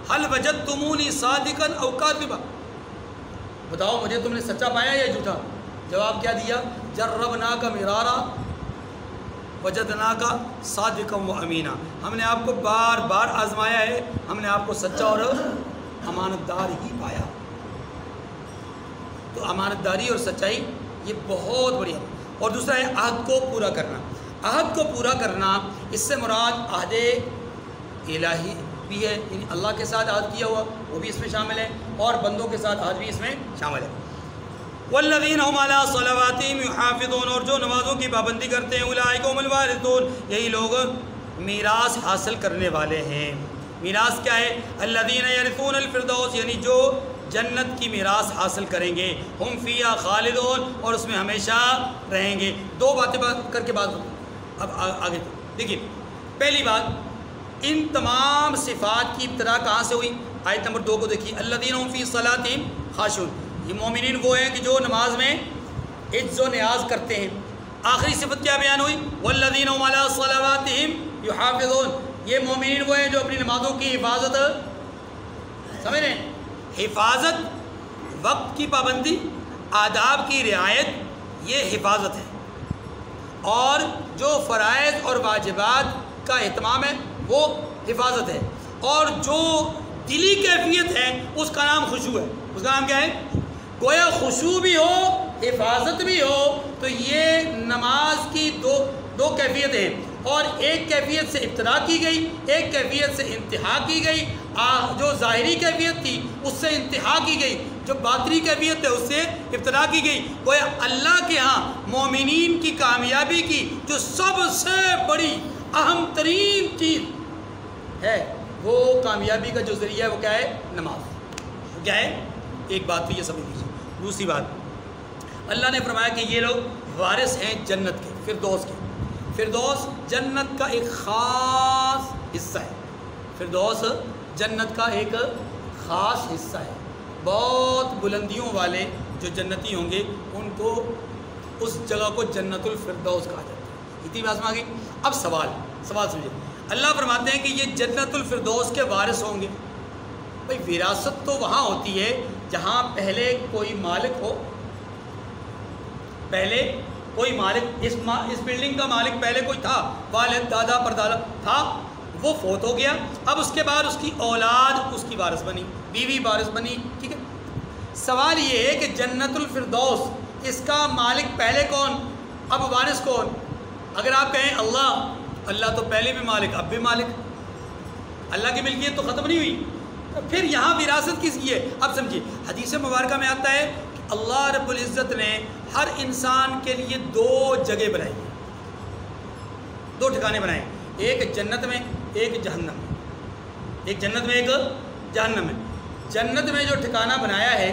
هل وجدتمونی صادقا او کاذبا، بتاؤ مجھے تم نے سچا پایا یا جھوٹا؟ جواب کیا دیا؟ جربناک مرارا وجدناک صادقا و امینا، ہم نے آپ کو بار بار آزمایا ہے، ہم نے آپ کو سچا اور امانت دار ہی پایا۔ تو امانت داری اور سچائی یہ بہت بڑی ہے۔ اور دوسرا ہے عہد کو پورا کرنا۔ عہد کو پورا کرنا، اس سے مراد عہد الہی بھی ہے، یعنی اللہ کے ساتھ عہد کیا ہوا وہ بھی اس میں شامل ہے، اور بندوں کے ساتھ عہد بھی اس میں شامل ہے۔ والذین هم علی صلواتہم یحافظون، اور جو نمازوں کی پابندی کرتے ہیں، اولئک هم الوارثون، یہی لوگ میراث حاصل کرنے والے ہیں۔ میراث کیا ہے؟ الذین یرثون الفردوس، یعنی جو جنت کی میراث حاصل کریں گے، ہم فیہا خالدون، اور اس میں ہمیشہ رہیں گے۔ دو باتیں کر کے بات اب آگے دیکھیے۔ پہلی بات، ان تمام صفات کی ابتدا کہاں سے ہوئی؟ آیت نمبر 2 کو دیکھیے، الذین هم فی صلاتہم خاشعون، یہ مومنین وہ ہیں کہ جو نماز میں عجز و نیاز کرتے ہیں۔ آخری صفت کیا بیان ہوئی؟ والذین هم علی صلواتہم یحافظون، یہ مومنین وہ ہیں جو اپنی نمازوں کی حفاظت، سمجھ رہے ہیں، حفاظت، وقت کی پابندی، آداب کی رعایت، یہ حفاظت ہے، اور جو فرائض اور واجبات کا اہتمام ہے وہ حفاظت ہے، اور جو دلی کیفیت ہے اس کا نام خشوع ہے۔ اس کا نام کیا ہے؟ گویا خشوع بھی ہو، حفاظت بھی ہو، تو یہ نماز کی دو کیفیت ہیں، اور ایک کیفیت سے ابتدا کی گئی، ایک کیفیت سے انتہا کی گئی، جو ظاہری کیفیت تھی اس سے انتہا کی گئی، جو باطنی کیفیت ہے اس سے ابتدا کی گئی۔ گویا اللہ کے ہاں مومنین کی کامیابی کی جو سب سے بڑی اہم ترین چیز ہے، وہ کامیابی کا جو ذریعہ ہے وہ کیا ہے؟ نماز۔ کیا ہے؟ ایک بات تو یہ سمجھ لیجیے۔ دوسری بات، اللہ نے فرمایا کہ یہ لوگ وارث ہیں جنت کے، فردوس کے۔ فردوس جنت کا ایک خاص حصہ ہے، فردوس جنت کا ایک خاص حصہ ہے۔ بہت بلندیوں والے جو جنتی ہوں گے ان کو اس جگہ کو جنت الفردوس کہا جاتا ہے۔ اتنی بات سمجھ آ گئی؟ اب سوال سمجھے، اللہ فرماتے ہیں کہ یہ جنت الفردوس کے وارث ہوں گے۔ بھائی وراثت تو وہاں ہوتی ہے جہاں پہلے کوئی مالک ہو، پہلے کوئی مالک، اس بلڈنگ کا مالک پہلے کوئی تھا، والد، دادا، پردادا تھا، وہ فوت ہو گیا، اب اس کے بعد اس کی اولاد اس کی وارث بنی، بیوی وارث بنی، ٹھیک ہے۔ سوال یہ ہے کہ جنت الفردوس اس کا مالک پہلے کون، اب وارث کون؟ اگر آپ کہیں اللہ، اللہ تو پہلے بھی مالک اب بھی مالک، اللہ کی ملکیت تو ختم نہیں ہوئی، تو پھر یہاں وراثت کس کی ہے؟ اب سمجھیے، حدیث مبارکہ میں آتا ہے کہ اللہ رب العزت نے ہر انسان کے لیے دو جگہ بنائی ہیں، دو ٹھکانے بنائے، ایک جنت میں ایک جہنم میں، ایک جنت میں ایک جہنم میں۔ جنت میں جو ٹھکانہ بنایا ہے،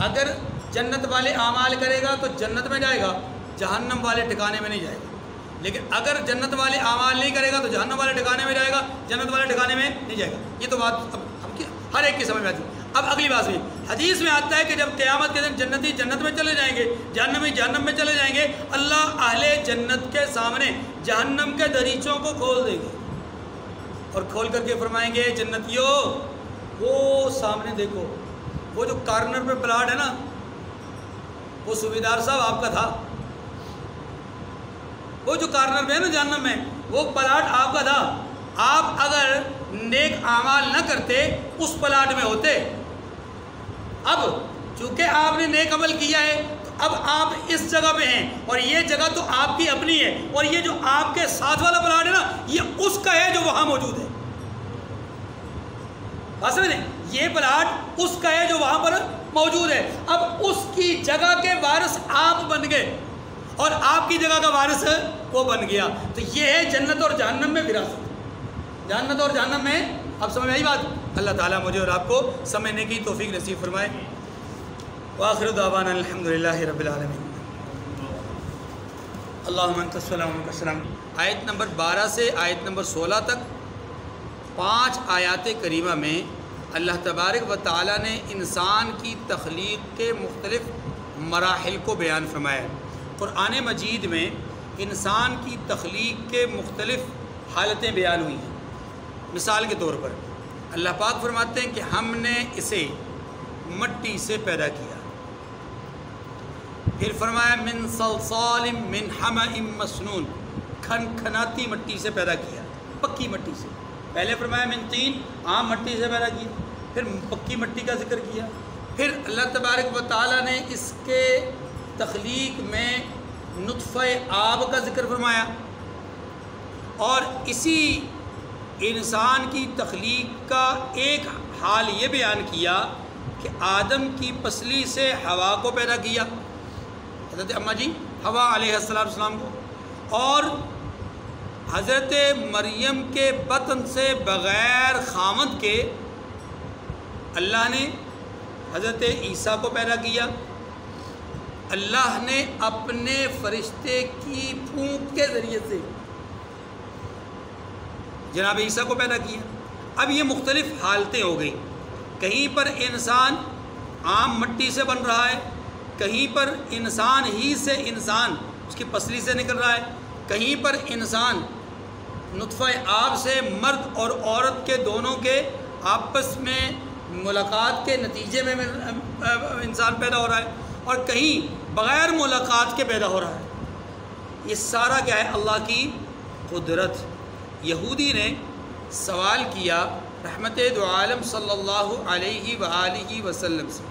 اگر جنت والے اعمال کرے گا تو جنت میں جائے گا، جہنم والے ٹھکانے میں نہیں جائے گا۔ لیکن اگر جنت والے اعمال نہیں کرے گا تو جہنم والے ٹھکانے میں جائے گا، جنت والے ٹھکانے میں نہیں جائے گا۔ یہ تو بات اب ہر ایک کی سمجھ میں آتی ہے۔ اب اگلی بات ہوئی، حدیث میں آتا ہے کہ جب قیامت کے دن جنتی جنت میں چلے جائیں گے، جہنمی جہنم میں چلے جائیں گے، اللہ اہل جنت کے سامنے جہنم کے دریچوں کو کھول دیں گے اور کھول کر کے فرمائیں گے، جنتیوں وہ سامنے دیکھو، وہ جو کارنر پہ پلاٹ ہے نا، وہ صوبیدار صاحب آپ کا تھا، وہ جو کارنر پہ ہے نا جہنم میں، وہ پلاٹ آپ کا تھا، آپ اگر نیک اعمال نہ کرتے اس پلاٹ میں ہوتے، اب چونکہ آپ نے نیک عمل کیا ہے تو اب آپ اس جگہ پہ ہیں، اور یہ جگہ تو آپ کی اپنی ہے، اور یہ جو آپ کے ساتھ والا پلاٹ ہے نا، یہ اس کا ہے جو وہاں موجود ہے۔ بات سمجھیں، یہ پلاٹ اس کا ہے جو وہاں پر موجود ہے، اب اس کی جگہ کے وارث آپ بن گئے اور آپ کی جگہ کا وارث وہ بن گیا۔ تو یہ ہے جنت اور جہنم میں وراثت، جنت اور جہنم میں۔ اب سمجھ میں آئی بات؟ اللہ تعالیٰ مجھے اور آپ کو سمجھنے کی توفیق نصیب فرمائے۔ وآخر دعوانا الحمدللہ رب العالمین۔ اللہم انت السلام و منک السلام۔ آیت نمبر 12 سے آیت نمبر 16 تک 5 آیات کریمہ میں اللہ تبارک و تعالیٰ نے انسان کی تخلیق کے مختلف مراحل کو بیان فرمایا ہے۔ قرآن مجید میں انسان کی تخلیق کے مختلف حالتیں بیان ہوئی ہیں۔ مثال کے طور پر اللہ پاک فرماتے ہیں کہ ہم نے اسے مٹی سے پیدا کیا، پھر فرمایا من صلصال من حمأ مسنون، کھنکھناتی مٹی سے پیدا کیا، پکی مٹی سے۔ پہلے فرمایا من طین، عام مٹی سے پیدا کیا، پھر پکی مٹی کا ذکر کیا، پھر اللہ تبارک و تعالیٰ نے اس کے تخلیق میں نطفہ آب کا ذکر فرمایا، اور اسی انسان کی تخلیق کا ایک حال یہ بیان کیا کہ آدم کی پسلی سے حوا کو پیدا کیا، حضرت اماں جی حوا علیہ السلام کو، اور حضرت مریم کے بطن سے بغیر خامد کے اللہ نے حضرت عیسیٰ کو پیدا کیا۔ اللہ نے اپنے فرشتے کی پھونک کے ذریعے سے جناب عیسیٰ کو پیدا کیا۔ اب یہ مختلف حالتیں ہو گئی، کہیں پر انسان عام مٹی سے بن رہا ہے، کہیں پر انسان ہی سے انسان اس کی پسلی سے نکل رہا ہے، کہیں پر انسان نطفہ آب سے مرد اور عورت کے دونوں کے آپس میں ملاقات کے نتیجے میں انسان پیدا ہو رہا ہے، اور کہیں بغیر ملاقات کے پیدا ہو رہا ہے۔ یہ سارا کیا ہے؟ اللہ کی قدرت۔ یہودی نے سوال کیا رحمت دو عالم صلی اللہ علیہ وآلہ وسلم سے،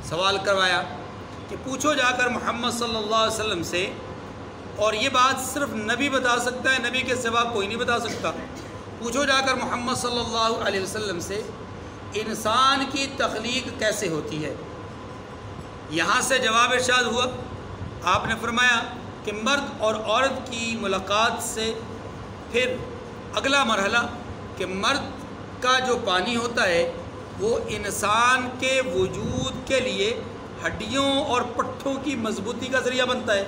سوال کروایا کہ پوچھو جا کر محمد صلی اللہ علیہ وسلم سے، اور یہ بات صرف نبی بتا سکتا ہے، نبی کے سوا کوئی نہیں بتا سکتا۔ پوچھو جا کر محمد صلی اللہ علیہ وسلم سے انسان کی تخلیق کیسے ہوتی ہے؟ یہاں سے جواب ارشاد ہوا، آپ نے فرمایا کہ مرد اور عورت کی ملاقات سے پھر اگلا مرحلہ کہ مرد کا جو پانی ہوتا ہے وہ انسان کے وجود کے لیے ہڈیوں اور پٹھوں کی مضبوطی کا ذریعہ بنتا ہے،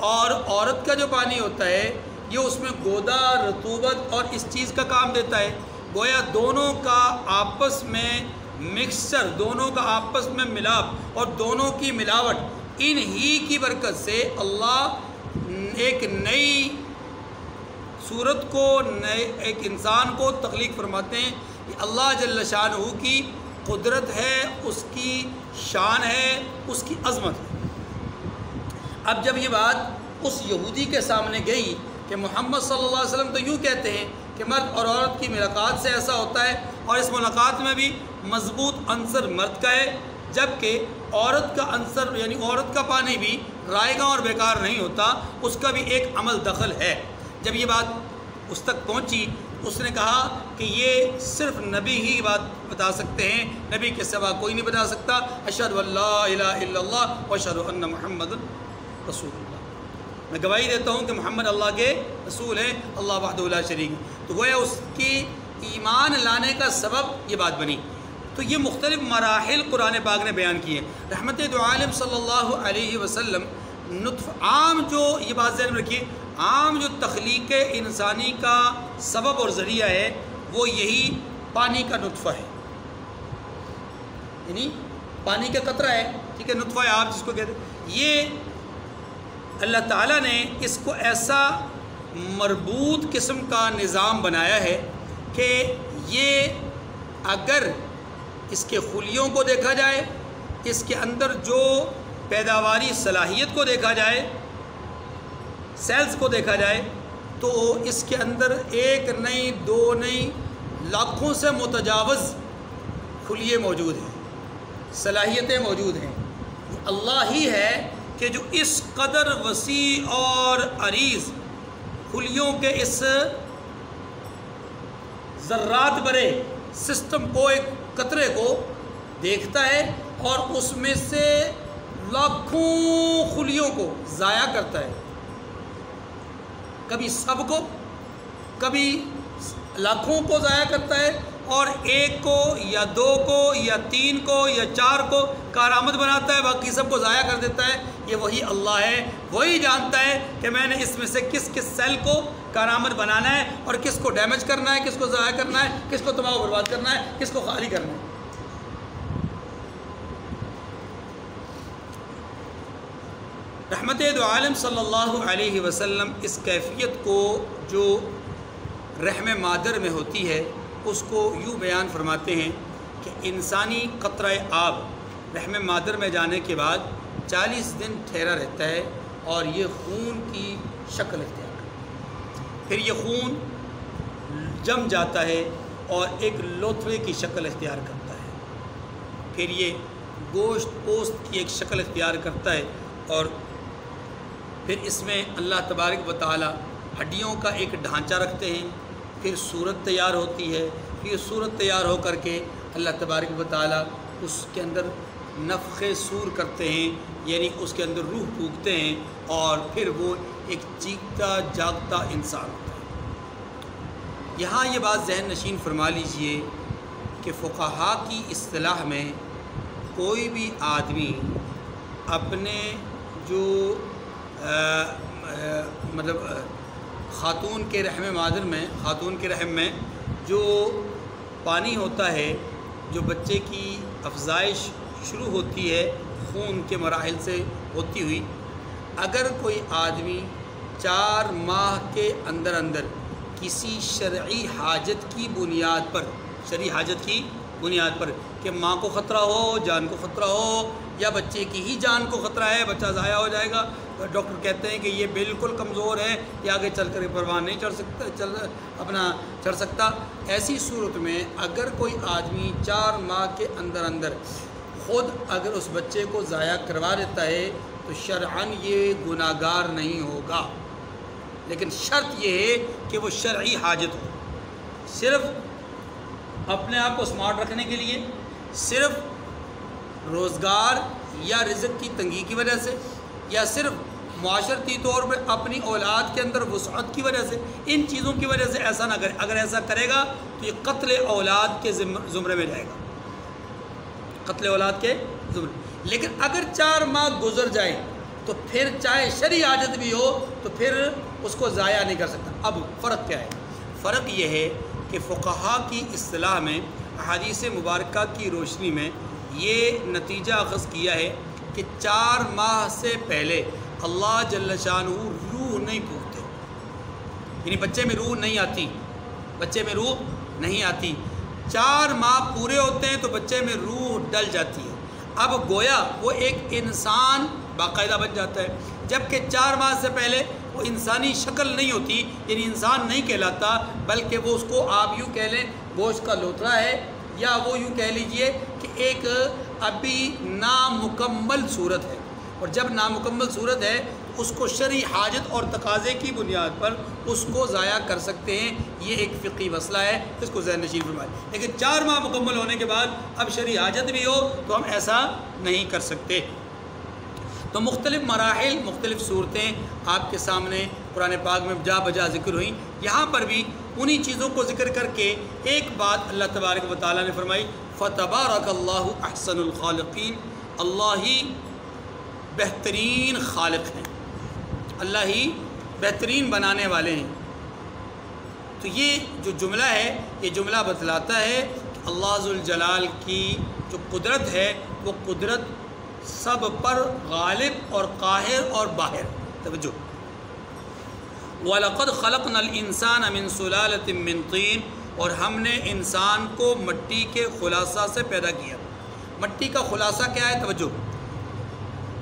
اور عورت کا جو پانی ہوتا ہے یہ اس میں گودا، رطوبت اور اس چیز کا کام دیتا ہے۔ گویا دونوں کا آپس میں مکسچر، دونوں کا آپس میں ملاپ اور دونوں کی ملاوٹ، ان ہی کی برکت سے اللہ ایک نئی صورت کو، ایک انسان کو تخلیق فرماتے ہیں۔ یہ اللہ جل شانہ کی قدرت ہے، اس کی شان ہے، اس کی عظمت ہے۔ اب جب یہ بات اس یہودی کے سامنے گئی کہ محمد صلی اللہ علیہ وسلم تو یوں کہتے ہیں کہ مرد اور عورت کی ملاقات سے ایسا ہوتا ہے، اور اس ملاقات میں بھی مضبوط عنصر مرد کا ہے، جبکہ عورت کا عنصر یعنی عورت کا پانی بھی رائے گاں اور بیکار نہیں ہوتا، اس کا بھی ایک عمل دخل ہے۔ جب یہ بات اس تک پہنچی، اس نے کہا کہ یہ صرف نبی ہی بات بتا سکتے ہیں، نبی کے سوا کوئی نہیں بتا سکتا۔ اشہد ان لا الہ الا اللہ واشہد ان محمد رسول اللہ، میں گواہی دیتا ہوں کہ محمد اللہ کے رسول ہیں، اللہ وحدہ لا شریک ہے۔ تو گویا اس کی ایمان لانے کا سبب یہ بات بنی۔ تو یہ مختلف مراحل قرآن پاک نے بیان کیے ہیں۔ رحمت دو عالم صلی اللہ علیہ وسلم عام جو یہ بات ذہن میں رکھیے، عام جو تخلیق انسانی کا سبب اور ذریعہ ہے وہ یہی پانی کا نطفہ ہے، یعنی پانی کا قطرہ ہے، ٹھیک ہے، نطفہ آپ جس کو کہتے ہیں۔ یہ اللہ تعالیٰ نے اس کو ایسا مربوط قسم کا نظام بنایا ہے کہ یہ اگر اس کے خلیوں کو دیکھا جائے، اس کے اندر جو پیداواری صلاحیت کو دیکھا جائے، سیلز کو دیکھا جائے، تو اس کے اندر ایک نہیں، دو نہیں، لاکھوں سے متجاوز خلیے موجود ہیں، صلاحیتیں موجود ہیں۔ اللہ ہی ہے کہ جو اس قدر وسیع اور عریض خلیوں کے اس ذرات برے سسٹم کو، ایک قطرے کو دیکھتا ہے اور اس میں سے لاکھوں خلیوں کو ضائع کرتا ہے، کبھی سب کو، کبھی لاکھوں کو ضائع کرتا ہے، اور ایک کو یا دو کو یا تین کو یا چار کو کارآمد بناتا ہے، باقی سب کو ضائع کر دیتا ہے۔ یہ وہی اللہ ہے، وہی جانتا ہے کہ میں نے اس میں سے کس کس سیل کو کارآمد بنانا ہے اور کس کو ڈیمیج کرنا ہے، کس کو ضائع کرنا ہے، کس کو تباہ و برباد کرنا ہے، کس کو خالی کرنا ہے۔ رحمت دو عالم صلی اللہ علیہ وسلم اس کیفیت کو جو رحم مادر میں ہوتی ہے اس کو یوں بیان فرماتے ہیں کہ انسانی قطرہ آب رحم مادر میں جانے کے بعد 40 دن ٹھہرا رہتا ہے اور یہ خون کی شکل اختیار کرتا ہے، پھر یہ خون جم جاتا ہے اور ایک لوتھڑے کی شکل اختیار کرتا ہے، پھر یہ گوشت پوست کی ایک شکل اختیار کرتا ہے، اور پھر اس میں اللہ تبارک و تعالی ہڈیوں کا ایک ڈھانچہ رکھتے ہیں، پھر صورت تیار ہوتی ہے، پھر صورت تیار ہو کر کے اللہ تبارک و تعالی اس کے اندر نفخ سور کرتے ہیں، یعنی اس کے اندر روح پھونکتے ہیں، اور پھر وہ ایک چیختا جاگتا انسان ہوتا ہے۔ یہاں یہ بات ذہن نشین فرما لیجئے کہ فقہاء کی اصطلاح میں کوئی بھی آدمی اپنے جو مطلب خاتون کے رحم مادر میں، خاتون کے رحم میں جو پانی ہوتا ہے، جو بچے کی افزائش شروع ہوتی ہے خون کے مراحل سے ہوتی ہوئی، اگر کوئی آدمی 4 ماہ کے اندر اندر کسی شرعی حاجت کی بنیاد پر، شرعی حاجت کی بنیاد پر کہ ماں کو خطرہ ہو، جان کو خطرہ ہو، یا بچے کی ہی جان کو خطرہ ہے، بچہ ضائع ہو جائے گا، ڈاکٹر کہتے ہیں کہ یہ بالکل کمزور ہے، یہ آگے چل کر پروان نہیں چڑھ سکتا، ایسی صورت میں اگر کوئی آدمی 4 ماہ کے اندر خود اگر اس بچے کو ضائع کروا دیتا ہے تو شرعاً یہ گناہ گار نہیں ہوگا، لیکن شرط یہ ہے کہ وہ شرعی حاجت ہو، صرف اپنے آپ کو سمارٹ رکھنے کے لیے، صرف روزگار یا رزق کی تنگی کی وجہ سے، یا صرف معاشرتی طور پہ اپنی اولاد کے اندر وسعت کی وجہ سے، ان چیزوں کی وجہ سے ایسا نہ کرے۔ اگر ایسا کرے گا تو یہ قتل اولاد کے زمرے میں جائے گا، قتل اولاد کے زمرے۔ لیکن اگر 4 ماہ گزر جائے تو پھر چاہے شرعی حاجت بھی ہو تو پھر اس کو ضائع نہیں کر سکتا۔ اب فرق کیا ہے؟ فرق یہ ہے کہ فقہا کی اصطلاح میں، احادیث مبارکہ کی روشنی میں یہ نتیجہ اخذ کیا ہے کہ 4 ماہ سے پہلے اللہ جل شانہ روح نہیں پھونکتے، یعنی بچے میں روح نہیں آتی، بچے میں روح نہیں آتی۔ 4 ماہ پورے ہوتے ہیں تو بچے میں روح ڈل جاتی ہے، اب گویا وہ ایک انسان باقاعدہ بن جاتا ہے، جبکہ 4 ماہ سے پہلے وہ انسانی شکل نہیں ہوتی، یعنی انسان نہیں کہلاتا، بلکہ وہ اس کو آپ یوں کہہ لیں گوشت کا لوتھڑا ہے، یا وہ یوں کہہ لیجئے کہ ایک ابھی نامکمل صورت ہے، اور جب نامکمل صورت ہے اس کو شرعی حاجت اور تقاضے کی بنیاد پر اس کو ضائع کر سکتے ہیں۔ یہ ایک فقہی مسئلہ ہے، اس کو ذہن نشین فرمائیں۔ لیکن 4 ماہ مکمل ہونے کے بعد اب شرعی حاجت بھی ہو تو ہم ایسا نہیں کر سکتے۔ تو مختلف مراحل، مختلف صورتیں آپ کے سامنے قرآن پاک میں جا بجا ذکر ہوئیں۔ یہاں پر بھی انہی چیزوں کو ذکر کر کے ایک بات اللہ تبارک و تعالیٰ نے فرمائی، فَتَبَارَكَ اللَّهُ أَحْسَنُ الْخَالِقِينَ، اللہ ہی بہترین خالق ہیں، اللہ ہی بہترین بنانے والے ہیں۔ تو یہ جو جملہ ہے، یہ جملہ بتلاتا ہے کہ اللہ ذوالجلال کی جو قدرت ہے وہ قدرت سب پر غالب اور قاہر اور باہر۔ توجہ، وَلَقَدْ خَلَقْنَا الْإِنسَانَ مِنْ سُلَالَةٍ مِّن طِينٍ، اور ہم نے انسان کو مٹی کے خلاصہ سے پیدا کیا۔ مٹی کا خلاصہ کیا ہے؟ توجہ،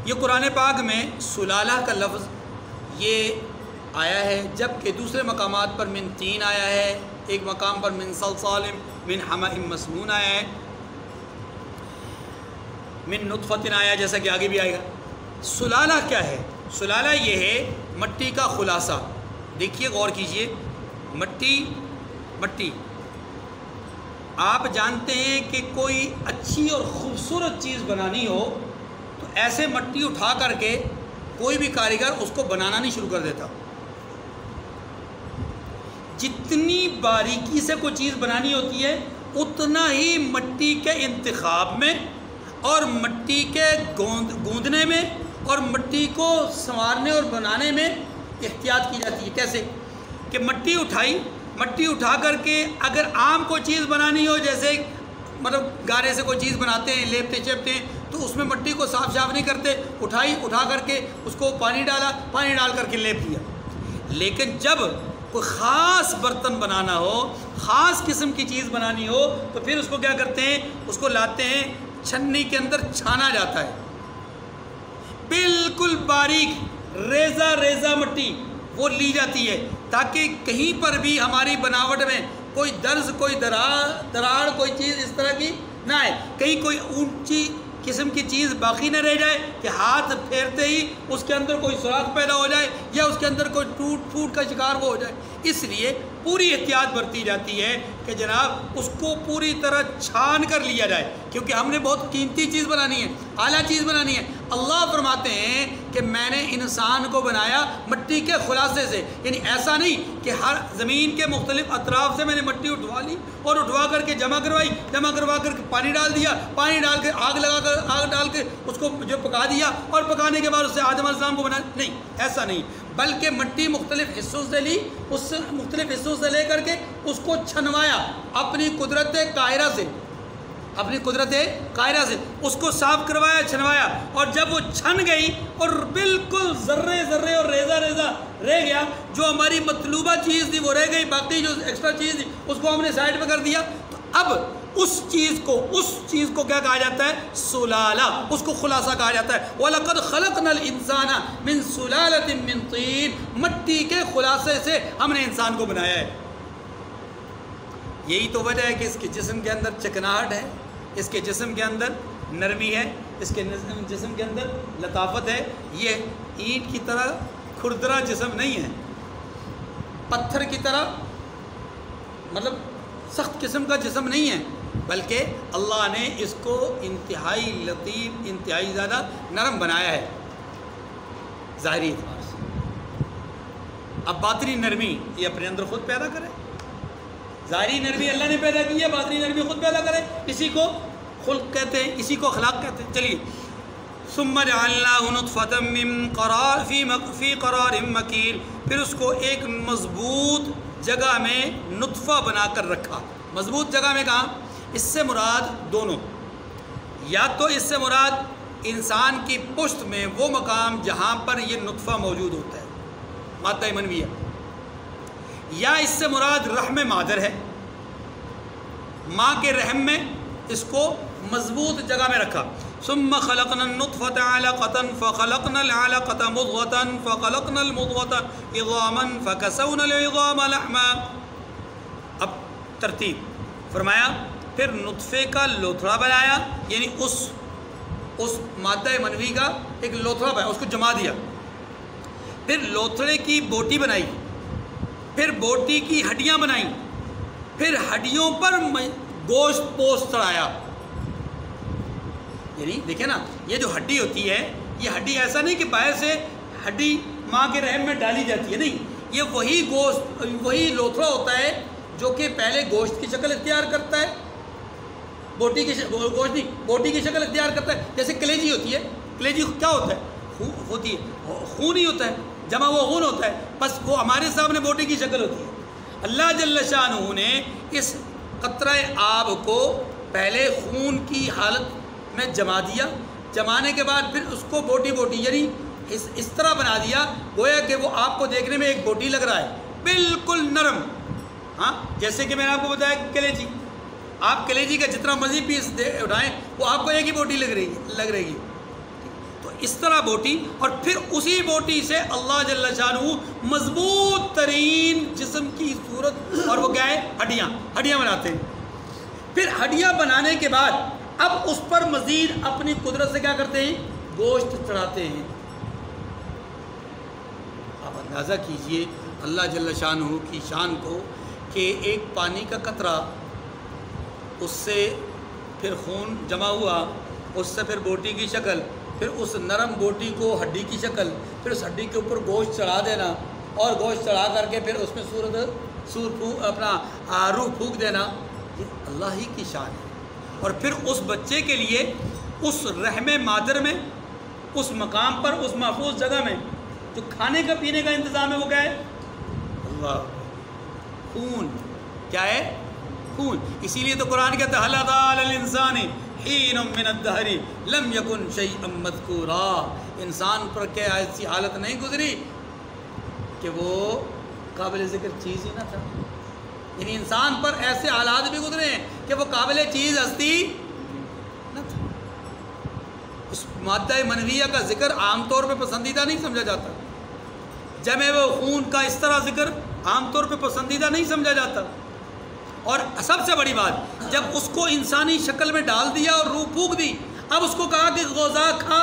یہ قرآن پاک میں سلالہ کا لفظ یہ آیا ہے، جبکہ دوسرے مقامات پر من طین آیا ہے، ایک مقام پر من صلصال من حمأ مسنون آیا ہے، من نطفۃ آیا، جیسا کہ آگے بھی آئے گا۔ سلالہ کیا ہے؟ سلالہ یہ ہے مٹی کا خلاصہ۔ دیکھیے، غور کیجئے، مٹی آپ جانتے ہیں کہ کوئی اچھی اور خوبصورت چیز بنانی ہو تو ایسے مٹی اٹھا کر کے کوئی بھی کاریگر اس کو بنانا نہیں شروع کر دیتا۔ جتنی باریکی سے کوئی چیز بنانی ہوتی ہے اتنا ہی مٹی کے انتخاب میں اور مٹی کے گوندنے میں اور مٹی کو سنوارنے اور بنانے میں احتیاط کی جاتی ہے۔ کیسے کہ مٹی اٹھا کر کے اگر عام کوئی چیز بنانی ہو، جیسے مطلب گارے سے کوئی چیز بناتے ہیں، لیپتے چیپتے ہیں، تو اس میں مٹی کو صاف نہیں کرتے، اٹھا کر کے اس کو پانی ڈال کر کے لیپ دیا۔ لیکن جب کوئی خاص برتن بنانا ہو، خاص قسم کی چیز بنانی ہو، تو پھر اس کو کیا کرتے ہیں؟ اس کو لاتے ہیں، چھنی کے اندر چھانا جاتا ہے، بالکل باریک ریزہ مٹی وہ لی جاتی ہے، تاکہ کہیں پر بھی ہماری بناوٹ میں کوئی درز، کوئی دراڑ، کوئی چیز اس طرح کی نہ آئے، کہیں کوئی اونچی قسم کی چیز باقی نہ رہ جائے کہ ہاتھ پھیرتے ہی اس کے اندر کوئی سوراخ پیدا ہو جائے یا اس کے اندر کوئی ٹوٹ پھوٹ کا شکار وہ ہو جائے۔ اس لیے پوری احتیاط برتی جاتی ہے کہ جناب اس کو پوری طرح چھان کر لیا جائے، کیونکہ ہم نے بہت قیمتی چیز بنانی ہے، اعلیٰ چیز بنانی ہے۔ اللہ فرماتے ہیں کہ میں نے انسان کو بنایا مٹی کے خلاصے سے، یعنی ایسا نہیں کہ ہر زمین کے مختلف اطراف سے میں نے مٹی اٹھوا لی اور اٹھوا کر کے جمع کروا کر کے پانی ڈال دیا، پانی ڈال کے آگ ڈال کے اس کو جو پکا دیا اور پکانے کے بعد اس سے آدم علیہ السلام کو بنایا، نہیں، ایسا نہیں، بلکہ مٹی مختلف حصوں سے لی، اس مختلف حصوں سے لے کر کے اس کو چھنوایا اپنی قدرت قاہرہ سے، اپنی قدرت قاہرہ سے اس کو صاف کروایا، چھنوایا، اور جب وہ چھن گئی اور بالکل ذرے ذرے اور ریزہ ریزہ رہ گیا، جو ہماری مطلوبہ چیز تھی وہ رہ گئی، باقی جو ایکسٹرا چیز تھی اس کو ہم نے سائڈ پہ کر دیا، تو اب اس چیز کو کیا کہا جاتا ہے؟ سلالہ، اس کو خلاصہ کہا جاتا ہے۔ وَلَقَدْ خَلَقْنَا الْإِنسَانَ مِنْ سُلَالَةٍ مِّن طِينٍ، مٹی کے خلاصے سے ہم نے انسان کو بنایا ہے۔ یہی تو وجہ ہے کہ اس کے جسم کے اندر چکناہٹ ہے، اس کے جسم کے اندر نرمی ہے، اس کے جسم کے اندر لطافت ہے۔ یہ اینٹ کی طرح کھردرا جسم نہیں ہے، پتھر کی طرح مطلب سخت قسم کا جسم نہیں ہے، بلکہ اللہ نے اس کو انتہائی لطیف، انتہائی زیادہ نرم بنایا ہے ظاہری اعتبار سے۔ اب باطنی نرمی یہ اپنے اندر خود پیدا کرے، ظاہری نرمی اللہ نے پیدا کی ہے، باطنی نرمی خود پیدا کرے، اسی کو خلق کہتے ہیں، اسی کو اخلاق کہتے ہیں۔ چلیے، ثم جعلناه نطفة فی قرار مکین، پھر اس کو ایک مضبوط جگہ میں نطفہ بنا کر رکھا۔ مضبوط جگہ میں کہاں؟ اس سے مراد دونوں، یا تو اس سے مراد انسان کی پشت میں وہ مقام جہاں پر یہ نطفہ موجود ہوتا ہے، مادہ منویہ، یا اس سے مراد رحم مادر ہے، ماں کے رحم میں اس کو مضبوط جگہ میں رکھا۔ ثم خلقنا النطفة علقة فخلقنا العلقة مضغة فخلقنا المضغة عظاما فكسونا العظام لحما۔ اب ترتیب فرمایا، پھر نطفے کا لوتھڑا بنایا، یعنی اس مادہ منوی کا ایک لوتھڑا بنایا، اس کو جما دیا، پھر لوتھڑے کی بوٹی بنائی، پھر بوٹی کی ہڈیاں بنائیں، پھر ہڈیوں پر گوشت پوست چڑھایا۔ یعنی دیکھیں نا، یہ جو ہڈی ہوتی ہے، یہ ہڈی ایسا نہیں کہ باہر سے ہڈی ماں کے رحم میں ڈالی جاتی ہے، نہیں، یہ وہی گوشت، وہی لوتھڑا ہوتا ہے جو کہ پہلے گوشت کی شکل اختیار کرتا ہے، بوٹی کی گوشت نہیں، بوٹی کی شکل اختیار کرتا ہے۔ جیسے کلیجی ہوتی ہے، کلیجی کیا ہوتا ہے؟ ہوتی ہے خون ہی ہوتا ہے، جمع وہ خون ہوتا ہے، بس وہ ہمارے سامنے بوٹی کی شکل ہوتی ہے۔ اللہ جل شانہ نے اس قطرہ آب کو پہلے خون کی حالت میں جما دیا، جمانے کے بعد پھر اس کو بوٹی یعنی اس طرح بنا دیا گویا کہ وہ آپ کو دیکھنے میں ایک بوٹی لگ رہا ہے، بالکل نرم۔ ہاں، جیسے کہ میں نے آپ کو بتایا کلیجی، آپ کلیجی کا جتنا مزید پیس اٹھائیں وہ آپ کو ایک ہی بوٹی لگ رہے گی، تو اس طرح بوٹی، اور پھر اسی بوٹی سے اللہ جل شانہ مضبوط ترین جسم کی صورت، اور وہ کیا ہے؟ ہڈیاں بناتے ہیں۔ پھر ہڈیاں بنانے کے بعد اب اس پر مزید اپنی قدرت سے کیا کرتے ہیں؟ گوشت چڑھاتے ہیں۔ آپ اندازہ کیجئے اللہ جل شانہ کی شان کو کہ ایک پانی کا قطرہ، اس سے پھر خون جمع ہوا، اس سے پھر بوٹی کی شکل، پھر اس نرم بوٹی کو ہڈی کی شکل، پھر اس ہڈی کے اوپر گوشت چڑھا دینا، اور گوشت چڑھا کر کے پھر اس میں اپنا روح پھونک دینا، یہ اللہ ہی کی شان ہے۔ اور پھر اس بچے کے لیے اس رحم مادر میں، اس مقام پر، اس محفوظ جگہ میں جو کھانے کا پینے کا انتظام ہے وہ کیا ہے؟ اللہ، خون۔ کیا ہے؟ خون۔ اسی لیے تو قرآن کہتا ہے حَلَ أَتَىٰ عَلَى الْإِنسَانِ حِینٌ مِّنَ الدَّهْرِ لَمْ يَكُنْ شَيْئًا مَّذْكُورًا۔ انسان پر کیا ایسی حالت نہیں گزری کہ وہ قابل ذکر چیز ہی نہ تھا، یعنی انسان پر ایسے حالات بھی گزرے ہیں کہ وہ قابل چیز ہستی نہ تھا۔ اس مادہ منویہ کا ذکر عام طور پہ پسندیدہ نہیں سمجھا جاتا، جمع و خون کا اس طرح ذکر عام طور پہ پسندیدہ نہیں سمجھا جاتا۔ اور سب سے بڑی بات، جب اس کو انسانی شکل میں ڈال دیا اور روح پھونک دی، اب اس کو کہا کہ غذا کھا،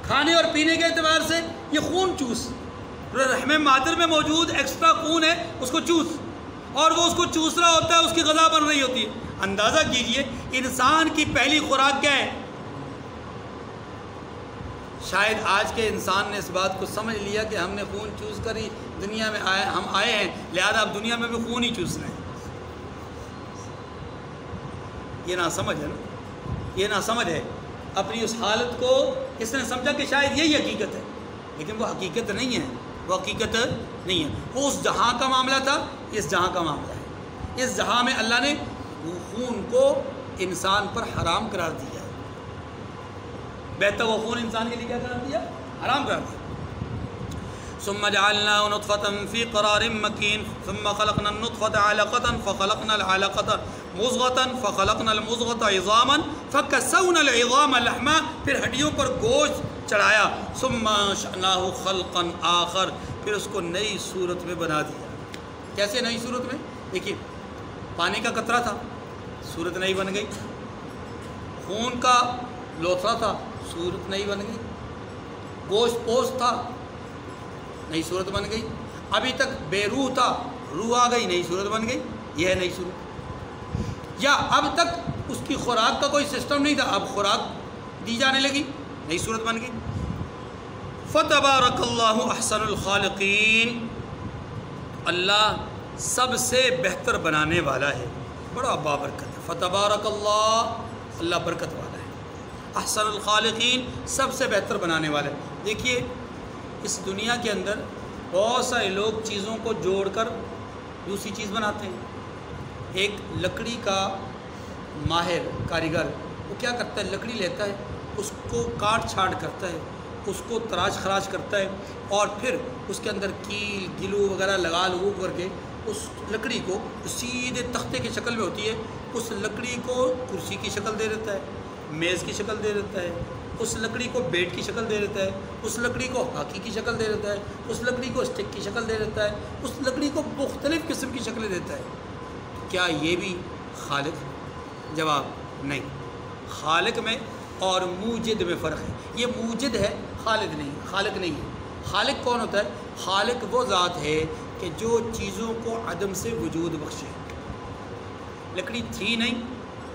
کھانے اور پینے کے اعتبار سے یہ خون چوس، رحم مادر میں موجود ایکسٹرا خون ہے اس کو چوس، اور وہ اس کو چوس رہا ہوتا ہے، اس کی غذا بن رہی ہوتی ہے۔ اندازہ کیجئے انسان کی پہلی خوراک کیا ہے؟ شاید آج کے انسان نے اس بات کو سمجھ لیا کہ ہم نے خون چوس کر ہی دنیا میں ہم آئے ہیں، لہذا اب دنیا میں بھی خون ہی چوس رہے ہیں۔ یہ نہ سمجھ ہے نا، یہ نہ سمجھ ہے۔ اپنی اس حالت کو اس نے سمجھا کہ شاید یہی حقیقت ہے، لیکن وہ حقیقت نہیں ہے، وہ حقیقت نہیں ہے۔ وہ اس جہاں کا معاملہ تھا، اس جہاں کا معاملہ ہے۔ اس جہاں میں اللہ نے خون کو انسان پر حرام قرار دیا ہے۔ بہتا ہوا خون انسان کے لیے کیا قرار دیا؟ حرام قرار دیا۔ ثم جعلناه نطفة في قرار مكين ثم خلقنا النطفة علقة فخلقنا العلقة مضغة فخلقنا المضغة عظاما فكسونا العظام لحما، پھر ہڈیوں پر گوشت چڑھایا، ثم انشأناه خلقا آخر، پھر اس کو نئی صورت میں بنا دیا۔ کیسے نئی صورت میں؟ دیکھیے، پانی کا قطرہ تھا، صورت نئی بن گئی، خون کا لوتھڑا تھا، صورت نئی بن گئی، گوشت پوست تھا، نئی صورت بن گئی، ابھی تک بے روح تھا، روح آ گئی، نئی صورت بن گئی، یہ ہے نئی صورت۔ یا اب تک اس کی خوراک کا کوئی سسٹم نہیں تھا، اب خوراک دی جانے لگی، نئی صورت بن گئی۔ فتبارک اللہ احسن الخالقین، اللہ سب سے بہتر بنانے والا ہے، بڑا بابرکت ہے۔ فتبارک اللہ، اللہ برکت والا ہے، احسن الخالقین، سب سے بہتر بنانے والا ہے۔ دیکھیے، اس دنیا کے اندر بہت سارے لوگ چیزوں کو جوڑ کر دوسری چیز بناتے ہیں۔ ایک لکڑی کا ماہر کاریگر وہ کیا کرتا ہے؟ لکڑی لیتا ہے، اس کو کاٹ چھاٹ کرتا ہے، اس کو تراش خراش کرتا ہے، اور پھر اس کے اندر کیل گلو وغیرہ لگا لگو کر کے اس لکڑی کو سیدھے تختے کی شکل میں ہوتی ہے، اس لکڑی کو کرسی کی شکل دے دیتا ہے، میز کی شکل دے دیتا ہے، اس لکڑی کو بیٹ کی شکل دے دیتا ہے، اس لکڑی کو ہاکی کی شکل دے دیتا ہے، اس لکڑی کو اسٹک کی شکل دے دیتا ہے، اس لکڑی کو مختلف قسم کی شکلیں دیتا ہے۔ کیا یہ بھی خالق؟ جواب نہیں۔ خالق میں اور موجد میں فرق ہے۔ یہ موجد ہے، خالق نہیں، خالق نہیں ہے۔ خالق کون ہوتا ہے؟ خالق وہ ذات ہے کہ جو چیزوں کو عدم سے وجود بخشے۔ لکڑی تھی نہیں،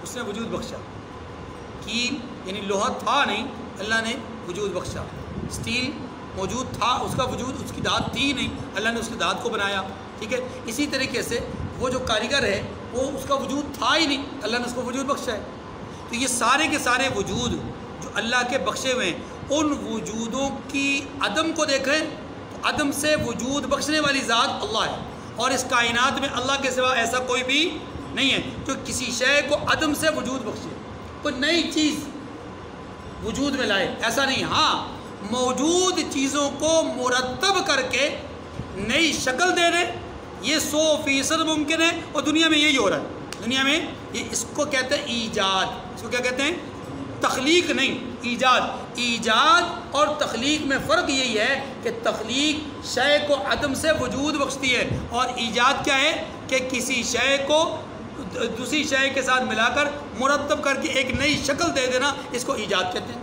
اس نے وجود بخشا، کیل یعنی لوہا تھا نہیں، اللہ نے وجود بخشا، اسٹیل موجود تھا، اس کا وجود، اس کی دھات تھی نہیں، اللہ نے اس کی دھات کو بنایا، ٹھیک ہے۔ اسی طریقے سے وہ جو کاریگر ہے وہ اس کا وجود تھا ہی نہیں، اللہ نے اس کو وجود بخشا ہے۔ تو یہ سارے کے سارے وجود جو اللہ کے بخشے ہوئے ہیں، ان وجودوں کی عدم کو دیکھیں تو عدم سے وجود بخشنے والی ذات اللہ ہے، اور اس کائنات میں اللہ کے سوا ایسا کوئی بھی نہیں ہے جو کسی شے کو عدم سے وجود بخشے، کوئی نئی چیز وجود میں لائے، ایسا نہیں۔ ہاں، موجود چیزوں کو مرتب کر کے نئی شکل دے دے، یہ 100% ممکن ہے، اور دنیا میں یہی ہو رہا ہے۔ دنیا میں یہ اس کو کہتے ہیں ایجاد، اس کو کیا کہتے ہیں؟ تخلیق نہیں، ایجاد۔ ایجاد اور تخلیق میں فرق یہی ہے کہ تخلیق شے کو عدم سے وجود بخشتی ہے، اور ایجاد کیا ہے کہ کسی شے کو دوسری شے کے ساتھ ملا کر مرتب کر کے ایک نئی شکل دے دینا، اس کو ایجاد کہتے ہیں۔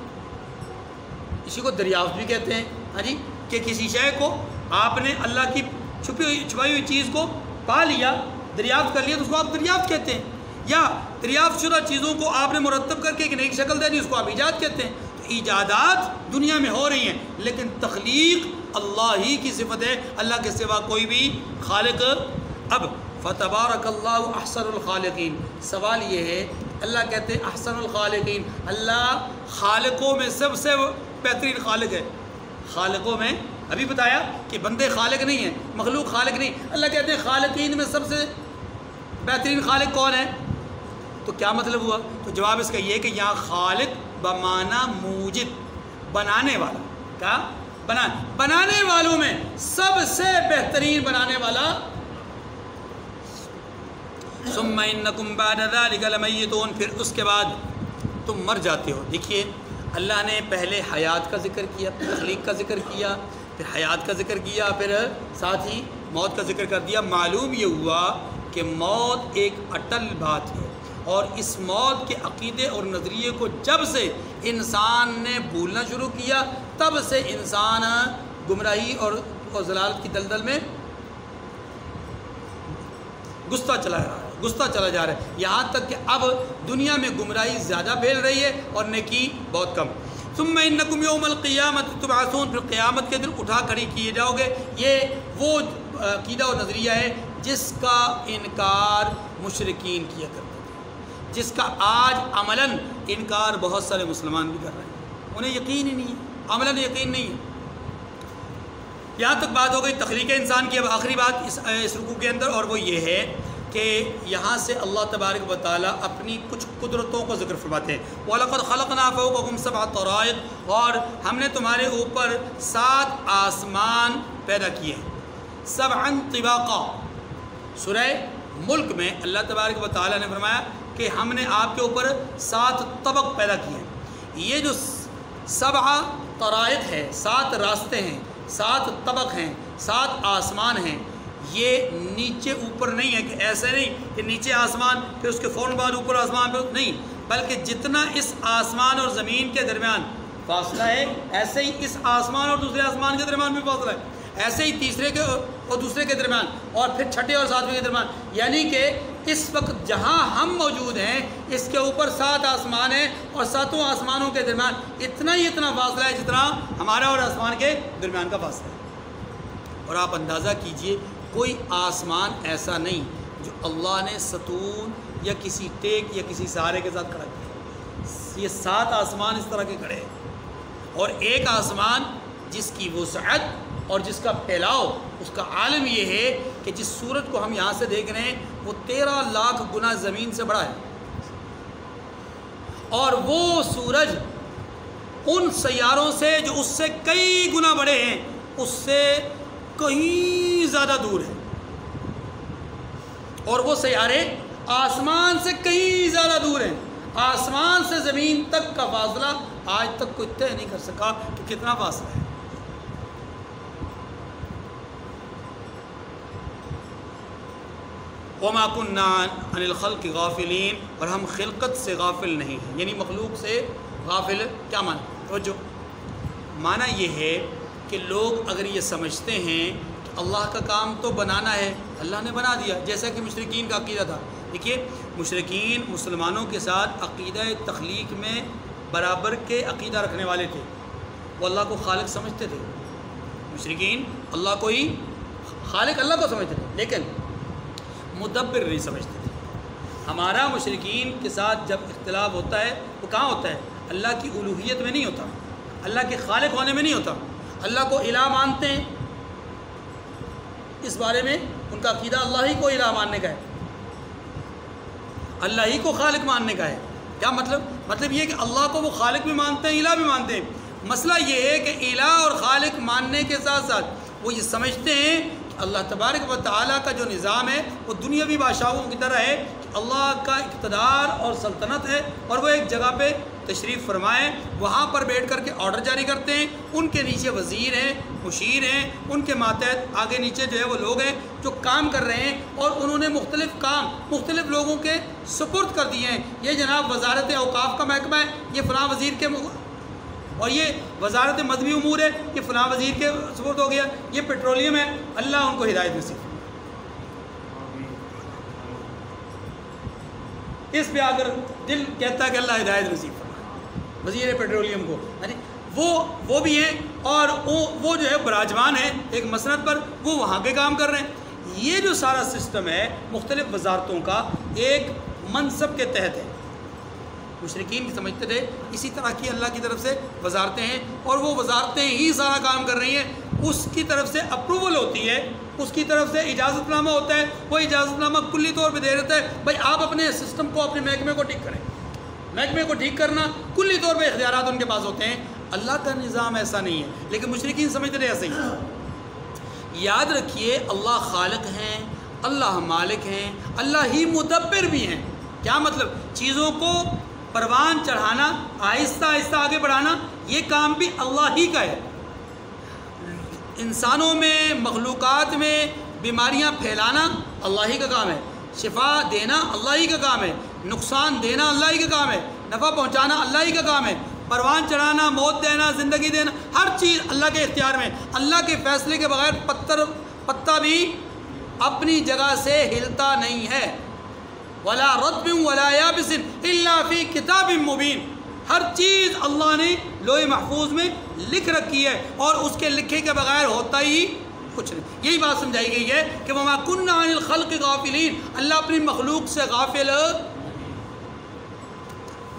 اسی کو دریافت بھی کہتے ہیں، ہاں جی، کہ کسی شے کو آپ نے اللہ کی چھپائی ہوئی چیز کو پا لیا، دریافت کر لیا، تو اس کو آپ دریافت کہتے ہیں، یا دریافت شدہ چیزوں کو آپ نے مرتب کر کے ایک نئی شکل دے دی، اس کو آپ ایجاد کہتے ہیں۔ تو ایجادات دنیا میں ہو رہی ہیں، لیکن تخلیق اللہ ہی کی صفت ہے، اللہ کے سوا کوئی بھی خالق۔ اب فتبارک اللہ احسن الخالقین، سوال یہ ہے، اللہ کہتے ہیں احسن الخالقین، اللہ خالقوں میں سب سے بہترین خالق ہے۔ خالقوں میں ابھی بتایا کہ بندے خالق نہیں ہیں، مخلوق خالق نہیں، اللہ کہتے ہیں خالقین میں سب سے بہترین خالق کون ہے؟ تو کیا مطلب ہوا؟ تو جواب اس کا یہ کہ یہاں خالق بمعنی موجد، بنانے والا، کیا بنانے والوں میں سب سے بہترین بنانے والا۔ ثم انکم بعد ذلک لمیتون، پھر اس کے بعد تم مر جاتے ہو۔ دیکھیے، اللہ نے پہلے حیات کا ذکر کیا، تخلیق کا ذکر کیا، پھر حیات کا ذکر کیا، پھر ساتھ ہی موت کا ذکر کر دیا۔ معلوم یہ ہوا کہ موت ایک اٹل بات ہے، اور اس موت کے عقیدے اور نظریے کو جب سے انسان نے بھولنا شروع کیا، تب سے انسان گمراہی اور ضلالت کی دلدل میں گھستا چلا جا رہا ہے، یہاں تک کہ اب دنیا میں گمراہی زیادہ پھیل رہی ہے اور نیکی بہت کم۔ ثم انکم یوم القیامت تبعثون، پھر قیامت کے دن اٹھا کھڑی کیے جاؤ گے۔ یہ وہ عقیدہ اور نظریہ ہے جس کا انکار مشرکین کیا کرتے تھے، جس کا آج عملاً انکار بہت سارے مسلمان بھی کر رہے ہیں، انہیں یقین ہی نہیں ہے، عملاً یقین نہیں ہے۔ یہاں تک بات ہو گئی تخلیق انسان کی۔ اب آخری بات اس رکوع کے اندر، اور وہ یہ ہے کہ یہاں سے اللہ تبارک و تعالیٰ اپنی کچھ قدرتوں کو ذکر فرماتے ہیں. وَلَقَدْ خَلَقْنَا فَوْقَكُمْ سَبْعَ طَرَائِقَ، اور ہم نے تمہارے اوپر 7 آسمان پیدا کیے ہیں. سبعاً طباقا، سورہ ملک میں اللہ تبارک و تعالیٰ نے فرمایا کہ ہم نے آپ کے اوپر 7 طبق پیدا کیے ہیں. یہ جو 7 طرائق ہے، 7 راستے ہیں، 7 طبق ہیں، 7 آسمان ہیں، یہ نیچے اوپر نہیں ہے کہ ایسے نہیں کہ نیچے آسمان پھر اس کے فوراً بعد اوپر آسمان پہ نہیں، بلکہ جتنا اس آسمان اور زمین کے درمیان فاصلہ ہے ایسے ہی اس آسمان اور دوسرے آسمان کے درمیان بھی فاصلہ ہے، ایسے ہی تیسرے کے اور دوسرے کے درمیان، اور پھر چھٹے اور 7ویں کے درمیان. یعنی کہ اس وقت جہاں ہم موجود ہیں اس کے اوپر 7 آسمان ہیں اور 7 آسمانوں کے درمیان اتنا فاصلہ ہے جتنا ہمارا اور آسمان کے درمیان کا فاصلہ ہے. اور آپ اندازہ کیجئے کوئی آسمان ایسا نہیں جو اللہ نے ستون یا کسی ٹیک یا کسی سہارے کے ساتھ کھڑا کیا. یہ 7 آسمان اس طرح کے کھڑے ہیں، اور ایک آسمان جس کی وسعت اور جس کا پھیلاؤ، اس کا عالم یہ ہے کہ جس سورج کو ہم یہاں سے دیکھ رہے ہیں وہ 13 لاکھ گنا زمین سے بڑا ہے، اور وہ سورج ان سیاروں سے جو اس سے کئی گنا بڑے ہیں اس سے کہیں زیادہ دور ہے، اور وہ سیارے آسمان سے کہیں زیادہ دور ہیں. آسمان سے زمین تک کا فاصلہ آج تک کوئی طے نہیں کر سکا کہ کتنا فاصلہ ہے. وَمَا كُنَّا عَنِ الْخَلْقِ غَافِلِينَ، اور ہم خلقت سے غافل نہیں ہیں. یعنی مخلوق سے غافل کیا معنی؟ توجہ، معنی یہ ہے کہ لوگ اگر یہ سمجھتے ہیں کہ اللہ کا کام تو بنانا ہے، اللہ نے بنا دیا، جیسا کہ مشرکین کا عقیدہ تھا. دیکھیے مشرکین مسلمانوں کے ساتھ عقیدہ تخلیق میں برابر کے عقیدہ رکھنے والے تھے. وہ اللہ کو خالق سمجھتے تھے. مشرکین اللہ کو ہی خالق، اللہ کو سمجھتے تھے، لیکن مدبر نہیں سمجھتے تھے. ہمارا مشرکین کے ساتھ جب اختلاف ہوتا ہے وہ کہاں ہوتا ہے؟ اللہ کی الوہیت میں نہیں ہوتا، اللہ کے خالق ہونے میں نہیں ہوتا. اللہ کو الہ مانتے ہیں، اس بارے میں ان کا عقیدہ اللہ ہی کو الہ ماننے کا ہے، اللہ ہی کو خالق ماننے کا ہے. کیا مطلب یہ کہ اللہ کو وہ خالق بھی مانتے ہیں، الہ بھی مانتے ہیں. مسئلہ یہ ہے کہ الہ اور خالق ماننے کے ساتھ ساتھ وہ یہ سمجھتے ہیں کہ اللہ تبارک و تعالیٰ کا جو نظام ہے وہ دنیاوی بادشاہوں کی طرح ہے کہ اللہ کا اقتدار اور سلطنت ہے، اور وہ ایک جگہ پہ تشریف فرمائیں، وہاں پر بیٹھ کر کے آرڈر جاری کرتے ہیں. ان کے نیچے وزیر ہیں، مشیر ہیں، ان کے ماتحت آگے نیچے جو ہے وہ لوگ ہیں جو کام کر رہے ہیں، اور انہوں نے مختلف کام مختلف لوگوں کے سپرد کر دیے ہیں. یہ جناب وزارت اوقاف کا محکمہ ہے، یہ فلاں وزیر کے، اور یہ وزارت مذہبی امور ہے، یہ فلاں وزیر کے سپرد ہو گیا. یہ پیٹرولیم ہے، اللہ ان کو ہدایت نصیب. اس پہ آ کر دل کہتا ہے کہ اللہ ہدایت نصیب وزیر پیٹرولیم کو. وہ بھی ہیں، اور وہ جو ہے براجمان ہیں ایک مسند پر، وہ وہاں کے کام کر رہے ہیں. یہ جو سارا سسٹم ہے مختلف وزارتوں کا ایک منصب کے تحت ہے. مشرکین کی سمجھتے تھے اسی طرح کی اللہ کی طرف سے وزارتیں ہیں، اور وہ وزارتیں ہی سارا کام کر رہی ہیں. اس کی طرف سے اپروول ہوتی ہے، اس کی طرف سے اجازت نامہ ہوتا ہے، وہ اجازت نامہ کلی طور پہ دے دیتا ہے بھائی آپ اپنے سسٹم کو، اپنے محکمے کو ٹھیک کریں. محکمے کو ٹھیک کرنا کلی طور پہ اختیارات ان کے پاس ہوتے ہیں. اللہ کا نظام ایسا نہیں ہے، لیکن مشرکین سمجھتے تھے ایسا ہی. یاد رکھیے اللہ خالق ہیں، اللہ مالک ہیں، اللہ ہی مدبر بھی ہیں. کیا مطلب؟ چیزوں کو پروان چڑھانا، آہستہ آہستہ آگے بڑھانا، یہ کام بھی اللہ ہی کا ہے. انسانوں میں، مخلوقات میں بیماریاں پھیلانا اللہ ہی کا کام ہے، شفا دینا اللہ ہی کا کام ہے، نقصان دینا اللہ ہی کا کام ہے، نفع پہنچانا اللہ ہی کا کام ہے، پروان چڑھانا، موت دینا، زندگی دینا، ہر چیز اللہ کے اختیار میں. اللہ کے فیصلے کے بغیر پتا بھی اپنی جگہ سے ہلتا نہیں ہے. وَلَا رَطْبٍ وَلَا يَابِسٍ إِلَّا فِي كِتَابٍ مُبِينٍ. ہر چیز اللہ نے لوح محفوظ میں لکھ رکھی ہے، اور اس کے لکھے کے بغیر ہوتا ہی کچھ نہیں. یہی بات سمجھائی گئی ہے کہ وَمَا كُنَّا عَنِ الْخَلْقِ غَافِلِينَ. اللہ اپنی مخلوق سے غافل.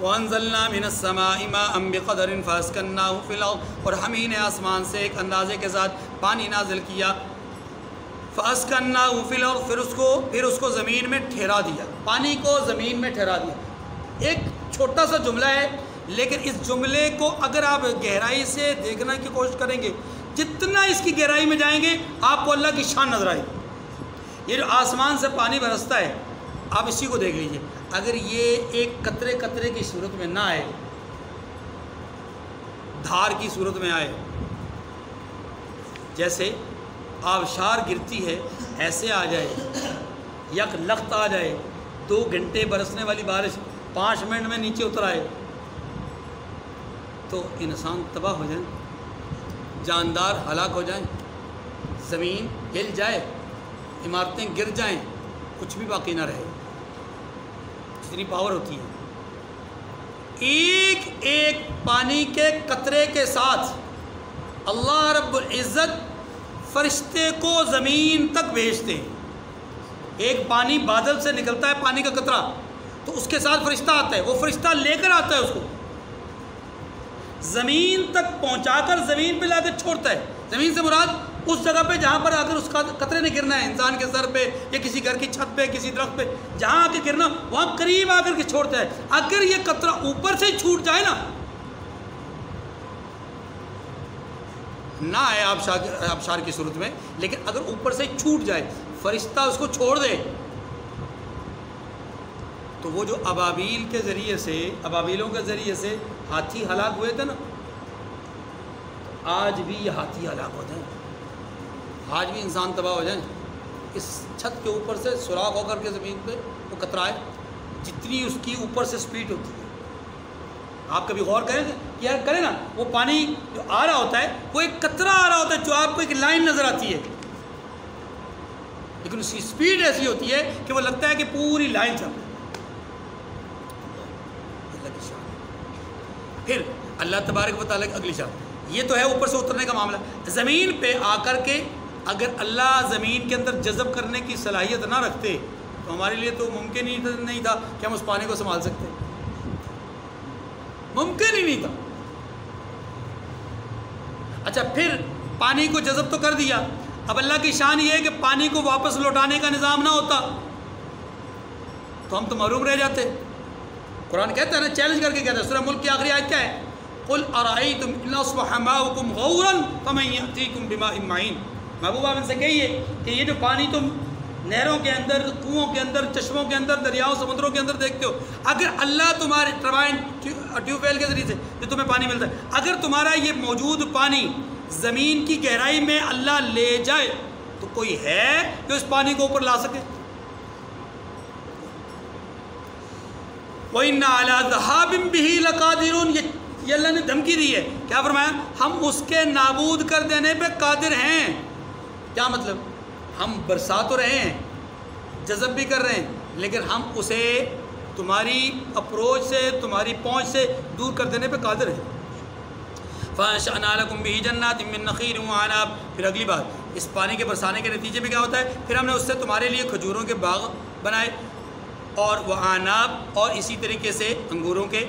وَأَنزَلْنَا مِنَ السَّمَاءِ مَاءً بِقَدَرٍ فَأَسْكَنَّاهُ فِي الْأَرْضِ. اور ہم ہی نے آسمان سے ایک اندازے کے ساتھ پانی نازل کیا. فَأَسْكَنَّاهُ فِي الْأَرْضِ پھر اس کو زمین میں ٹھہرا دیا، پانی کو زمین میں ٹھہرا دیا۔ ایک چھوٹا سا جملہ ہے، لیکن اس جملے کو اگر آپ گہرائی سے دیکھنے کی کوشش کریں گے، جتنا اس کی گہرائی میں جائیں گے آپ کو اللہ کی شان نظر آئے گی۔ یہ جو آسمان سے پانی برستا ہے، آپ اسی کو دیکھ لیجئے، اگر یہ ایک قطرے قطرے کی صورت میں نہ آئے، دھار کی صورت میں آئے، جیسے آبشار گرتی ہے ایسے آ جائے، یک لخت آ جائے، 2 گھنٹے برسنے والی بارش 5 منٹ میں نیچے اتر آئے، تو انسان تباہ ہو جائیں، جاندار ہلاک ہو جائیں، زمین ہل جائے، عمارتیں گر جائیں، کچھ بھی باقی نہ رہے، اتنی پاور ہوتی ہے۔ ایک ایک پانی کے قطرے کے ساتھ اللہ رب العزت فرشتے کو زمین تک بھیجتے ہیں۔ ایک پانی بادل سے نکلتا ہے، پانی کا قطرہ، تو اس کے ساتھ فرشتہ آتا ہے، وہ فرشتہ لے کر آتا ہے، اس کو زمین تک پہنچا کر زمین پہ لا کے چھوڑتا ہے۔ زمین سے مراد اس جگہ پہ جہاں پر اگر اس کا قطرے نے گرنا ہے، انسان کے سر پہ یا کسی گھر کی چھت پہ، کسی درخت پہ، جہاں آ کے گرنا وہاں قریب آ کر کے چھوڑتا ہے۔ اگر یہ قطرہ اوپر سے چھوٹ جائے نا، نہ آئے آبشار کی صورت میں، لیکن اگر اوپر سے چھوٹ جائے، فرشتہ اس کو چھوڑ دے، تو وہ جو ابابیل کے ذریعے سے، ابابیلوں کے ذریعے سے ہاتھی ہلاک ہوئے تھے نا، آج بھی یہ ہاتھی ہلاک ہو جائیں، آج بھی انسان تباہ ہو جائیں، اس چھت کے اوپر سے سوراخ ہو کر کے زمین پہ وہ قطرائے، جتنی اس کی اوپر سے سپیڈ ہوتی ہے۔ آپ کبھی غور کریں کہ یار کریں نا، وہ پانی جو آ رہا ہوتا ہے وہ ایک قطرہ آ رہا ہوتا ہے جو آپ کو ایک لائن نظر آتی ہے، لیکن اس کی سپیڈ ایسی ہوتی ہے کہ وہ لگتا ہے کہ پوری لائن چل رہی ہے۔ پھر اللہ تبارک و تعالیٰ کی اگلی شان، یہ تو ہے اوپر سے اترنے کا معاملہ۔ زمین پہ آ کر کے اگر اللہ زمین کے اندر جذب کرنے کی صلاحیت نہ رکھتے تو ہمارے لیے تو ممکن ہی نہیں تھا کہ ہم اس پانی کو سنبھال سکتے، ممکن ہی نہیں تھا۔ اچھا، پھر پانی کو جذب تو کر دیا، اب اللہ کی شان یہ ہے کہ پانی کو واپس لوٹانے کا نظام نہ ہوتا تو ہم تو محروم رہ جاتے۔ قرآن کہتا ہے نا، چیلنج کر کے کہتا ہے، سورہ ملک کی آخری آیت کیا ہے؟ قُلْ أَرَأَيْتُمْ إِنْ أَصْبَحَ مَاؤُكُمْ غَوْرًا فَمَنْ يَأْتِيكُمْ بِمَاءٍ مَّعِينٍ۔ محبوب آپ ان سے کہیے کہ یہ جو پانی تم نہروں کے اندر، کنوؤں کے اندر، چشموں کے اندر، دریاؤں، سمندروں کے اندر دیکھتے ہو، اگر اللہ تمہارے ٹربائن ٹیوب ویل کے ذریعے سے جو تمہیں پانی ملتا ہے، اگر تمہارا یہ موجود پانی زمین کی گہرائی میں اللہ لے جائے تو کوئی ہے جو اس پانی کو اوپر لا سکے؟ وَإِنَّ عَلَىٰ ذَهَابٍ بِهِ لَقَادِرُونَ۔ یہ اللہ نے دھمکی دی ہے، کیا فرمایا؟ ہم اس کے نابود کر دینے پہ قادر ہیں۔ کیا مطلب؟ ہم برسا تو رہے ہیں، جذب بھی کر رہے ہیں، لیکن ہم اسے تمہاری اپروچ سے، تمہاری پہنچ سے دور کر دینے پہ قادر ہیں۔ فَأَنشَأْنَا لَكُمْ بِهِ جَنَّاتٍ مِّن نَخِيلٍ وَأَعْنَابٍ۔ پھر اگلی بات، اس پانی کے برسانے کے نتیجے میں کیا ہوتا ہے؟ پھر ہم نے اس سے تمہارے لیے کھجوروں کے باغ بنائے، اور وَأَعْنَابٍ، اور اسی طریقے سے انگوروں کے،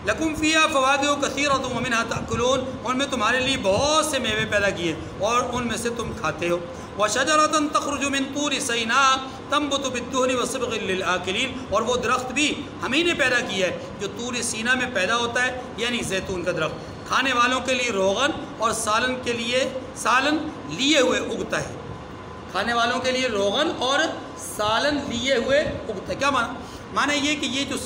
لَكُمْ فِيهَا فَوَاكِهُ كَثِيرَةٌ وَمِنْهَا تَأْكُلُونَ، ان میں تمہارے لیے بہت سے میوے پیدا کیے اور ان میں سے تم کھاتے ہو۔ وَشَجَرَةً تَخْرُجُ مِنْ طُورِ سَيْنَاءَ تَنبُتُ بِالدُّهْنِ وَالصِّبْغِ لِلْآكِلِينَ، اور وہ درخت بھی ہم ہی نے پیدا کیا ہے جو طور سینا میں پیدا ہوتا ہے، یعنی زیتون کا درخت، کھانے والوں کے لیے روغن اور سالن کے لیے سالن لیے ہوئے اگتا ہے۔ کھانے والوں کے لیے روغن اور سالن لیے ہوئے اگتا ہے۔ کیا معنی یہ کہ یہ جو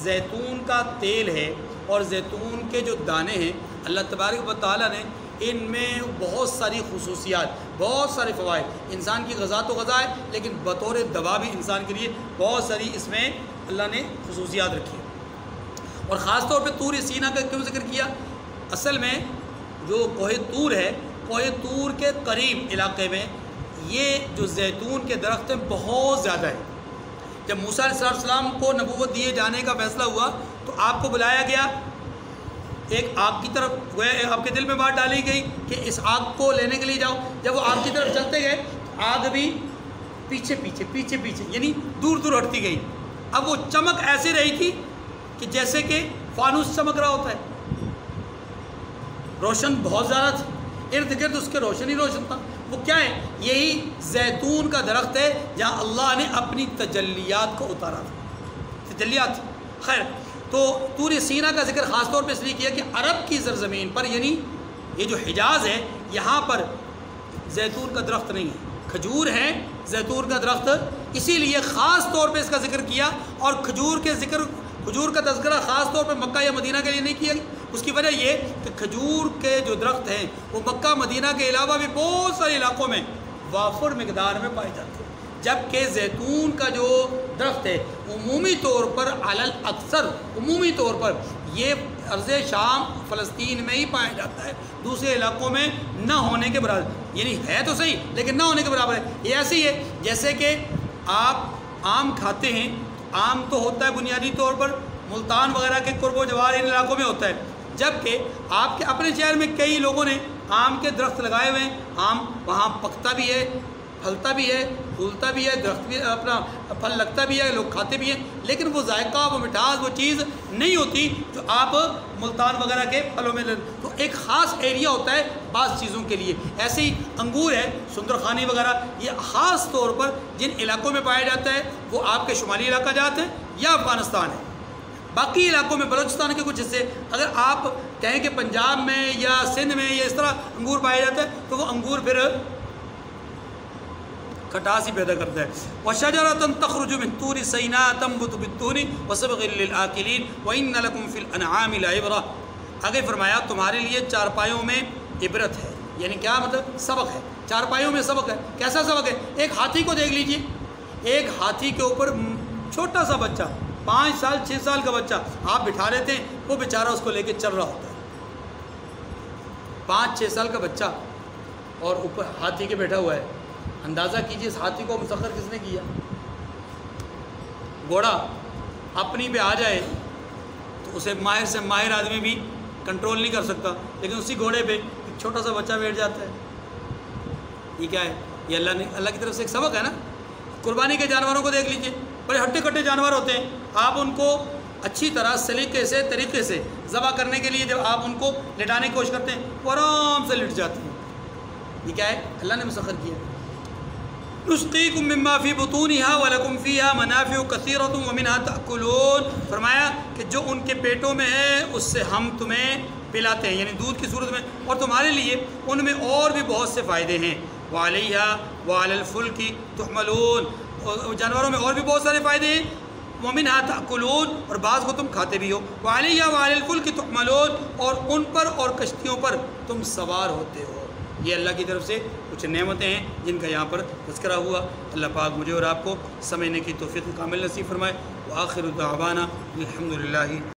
زیتون کا تیل ہے اور زیتون کے جو دانے ہیں، اللہ تبارک و تعالیٰ نے ان میں بہت ساری خصوصیات، بہت سارے فوائد، انسان کی غذا تو غذا ہے لیکن بطور دوا بھی انسان کے لیے بہت ساری اس میں اللہ نے خصوصیات رکھی ہے۔ اور خاص طور پہ طور سینا کا کیوں ذکر کیا؟ اصل میں جو کوہ طور ہے، کوہ طور کے قریب علاقے میں یہ جو زیتون کے درخت ہیں بہت زیادہ ہے۔ جب موسیٰ علیہ السلام کو نبوت دیے جانے کا فیصلہ ہوا تو آپ کو بلایا گیا ایک آگ کی طرف، وہ آپ کے دل میں بات ڈالی گئی کہ اس آگ کو لینے کے لیے جاؤ۔ جب وہ آگ کی طرف چلتے گئے آگ بھی پیچھے پیچھے پیچھے پیچھے یعنی دور دور ہٹتی گئی۔ اب وہ چمک ایسے رہی تھی کہ جیسے کہ فانوس چمک رہا ہوتا ہے، روشن بہت زیادہ تھی، ارد گرد اس کے روشن ہی روشن تھا۔ وہ کیا ہے؟ یہی زیتون کا درخت ہے جہاں اللہ نے اپنی تجلیات کو اتارا تھا، تجلیات۔ خیر، تو طور سینا کا ذکر خاص طور پہ اس لیے کیا کہ عرب کی سرزمین پر، یعنی یہ جو حجاز ہے، یہاں پر زیتون کا درخت نہیں ہے، کھجور ہے، زیتون کا درخت، اسی لیے خاص طور پہ اس کا ذکر کیا۔ اور کھجور کا تذکرہ خاص طور پہ مکہ یا مدینہ کے لیے نہیں کیا۔ اس کی وجہ یہ کہ کھجور کے جو درخت ہیں وہ مکہ مدینہ کے علاوہ بھی بہت سارے علاقوں میں وافر مقدار میں پائے جاتے ہیں، جبکہ زیتون کا جو درخت ہے عمومی طور پر علل اکثر، عمومی طور پر یہ ارض شام فلسطین میں ہی پایا جاتا ہے، دوسرے علاقوں میں نہ ہونے کے برابر، یعنی ہے تو صحیح لیکن نہ ہونے کے برابر ہے۔ یہ ایسے ہی ہے جیسے کہ آپ آم کھاتے ہیں، آم تو ہوتا ہے بنیادی طور پر ملتان وغیرہ کے قرب و جوار ان علاقوں میں ہوتا ہے، جبکہ آپ کے اپنے شہر میں کئی لوگوں نے آم کے درخت لگائے ہوئے ہیں، آم وہاں پکتا بھی ہے، پھلتا بھی ہے، پھولتا بھی ہے، درخت بھی اپنا پھل لگتا بھی ہے، لوگ کھاتے بھی ہیں، لیکن وہ ذائقہ، وہ مٹھاس، وہ چیز نہیں ہوتی جو آپ ملتان وغیرہ کے پھلوں میں تو ایک خاص ایریا ہوتا ہے بعض چیزوں کے لیے۔ ایسے ہی انگور ہے، سندرخانی وغیرہ، یہ خاص طور پر جن علاقوں میں پایا جاتا ہے وہ آپ کے شمالی علاقہ جات ہیں یا افغانستان ہے۔ باقی علاقوں میں بلوچستان کے کچھ حصے، اگر آپ کہیں کہ پنجاب میں یا سندھ میں یا اس طرح انگور پایا جاتا ہے تو وہ انگور پھر کھٹاس ہی پیدا کرتا ہے۔ وَشَجَرَةً تَخْرُجُ مِن طُورِ سِينَاءَ تَنبُتُ بِالطُّورِ وَسَبْغٍ لِّلْآكِلِينَ وَإِنَّ لَكُمْ فِي الْأَنْعَامِ لَعِبْرَةً۔ آگے فرمایا تمہارے لیے چارپائیوں میں عبرت ہے، یعنی کیا مطلب؟ سبق ہے، چارپائیوں میں سبق ہے۔ کیسا سبق ہے؟ ایک ہاتھی کو دیکھ لیجئے، ایک ہاتھی کے اوپر چھوٹا سا بچہ، 5 سال 6 سال کا بچہ آپ بٹھا دیتے ہیں، وہ بیچارہ اس کو لے کے چل رہا ہوتا ہے، 5-6 سال کا بچہ اور اوپر ہاتھی کے بیٹھا ہوا ہے۔ اندازہ کیجئے اس ہاتھی کو مسخر کس نے کیا؟ گھوڑا اپنی پہ آ جائے تو اسے ماہر سے ماہر آدمی بھی کنٹرول نہیں کر سکتا، لیکن اسی گھوڑے پہ ایک چھوٹا سا بچہ بیٹھ جاتا ہے۔ یہ کیا ہے؟ یہ اللہ کی طرف سے ایک سبق ہے نا۔ قربانی کے جانوروں کو دیکھ لیجئے، بڑے ہٹے کٹے جانور ہوتے ہیں، آپ ان کو اچھی طرح سلیقے سے طریقے سے ذبح کرنے کے لیے جب آپ ان کو لٹانے کی کوشش کرتے ہیں وہ آرام سے لٹ جاتے ہیں۔ یہ کیا ہے؟ اللہ نے مسخر کیا۔ نسقیکم مما فی بطونہا ولکم فیہا منافع کثیرۃ ومنہا تأکلون۔ فرمایا کہ جو ان کے پیٹوں میں ہے اس سے ہم تمہیں پلاتے ہیں، یعنی دودھ کی صورت میں، اور تمہارے لیے ان میں اور بھی بہت سے فائدے ہیں۔ وعلیہا وعلی الفلک تحملون، جانوروں میں اور بھی بہت سارے فائدے ہیں۔ ومنہا تأکلون، اور بعض کو تم کھاتے بھی ہو۔ وعلیہا وعلی الفلک تحملون، اور ان پر اور کشتیوں پر تم سوار ہوتے ہو۔ یہ اللہ کی طرف سے کچھ نعمتیں ہیں جن کا یہاں پر تذکرہ ہوا۔ اللہ پاک مجھے اور آپ کو سمجھنے کی توفیق کامل نصیب فرمائے۔ وآخر دعوانا الحمدللہ۔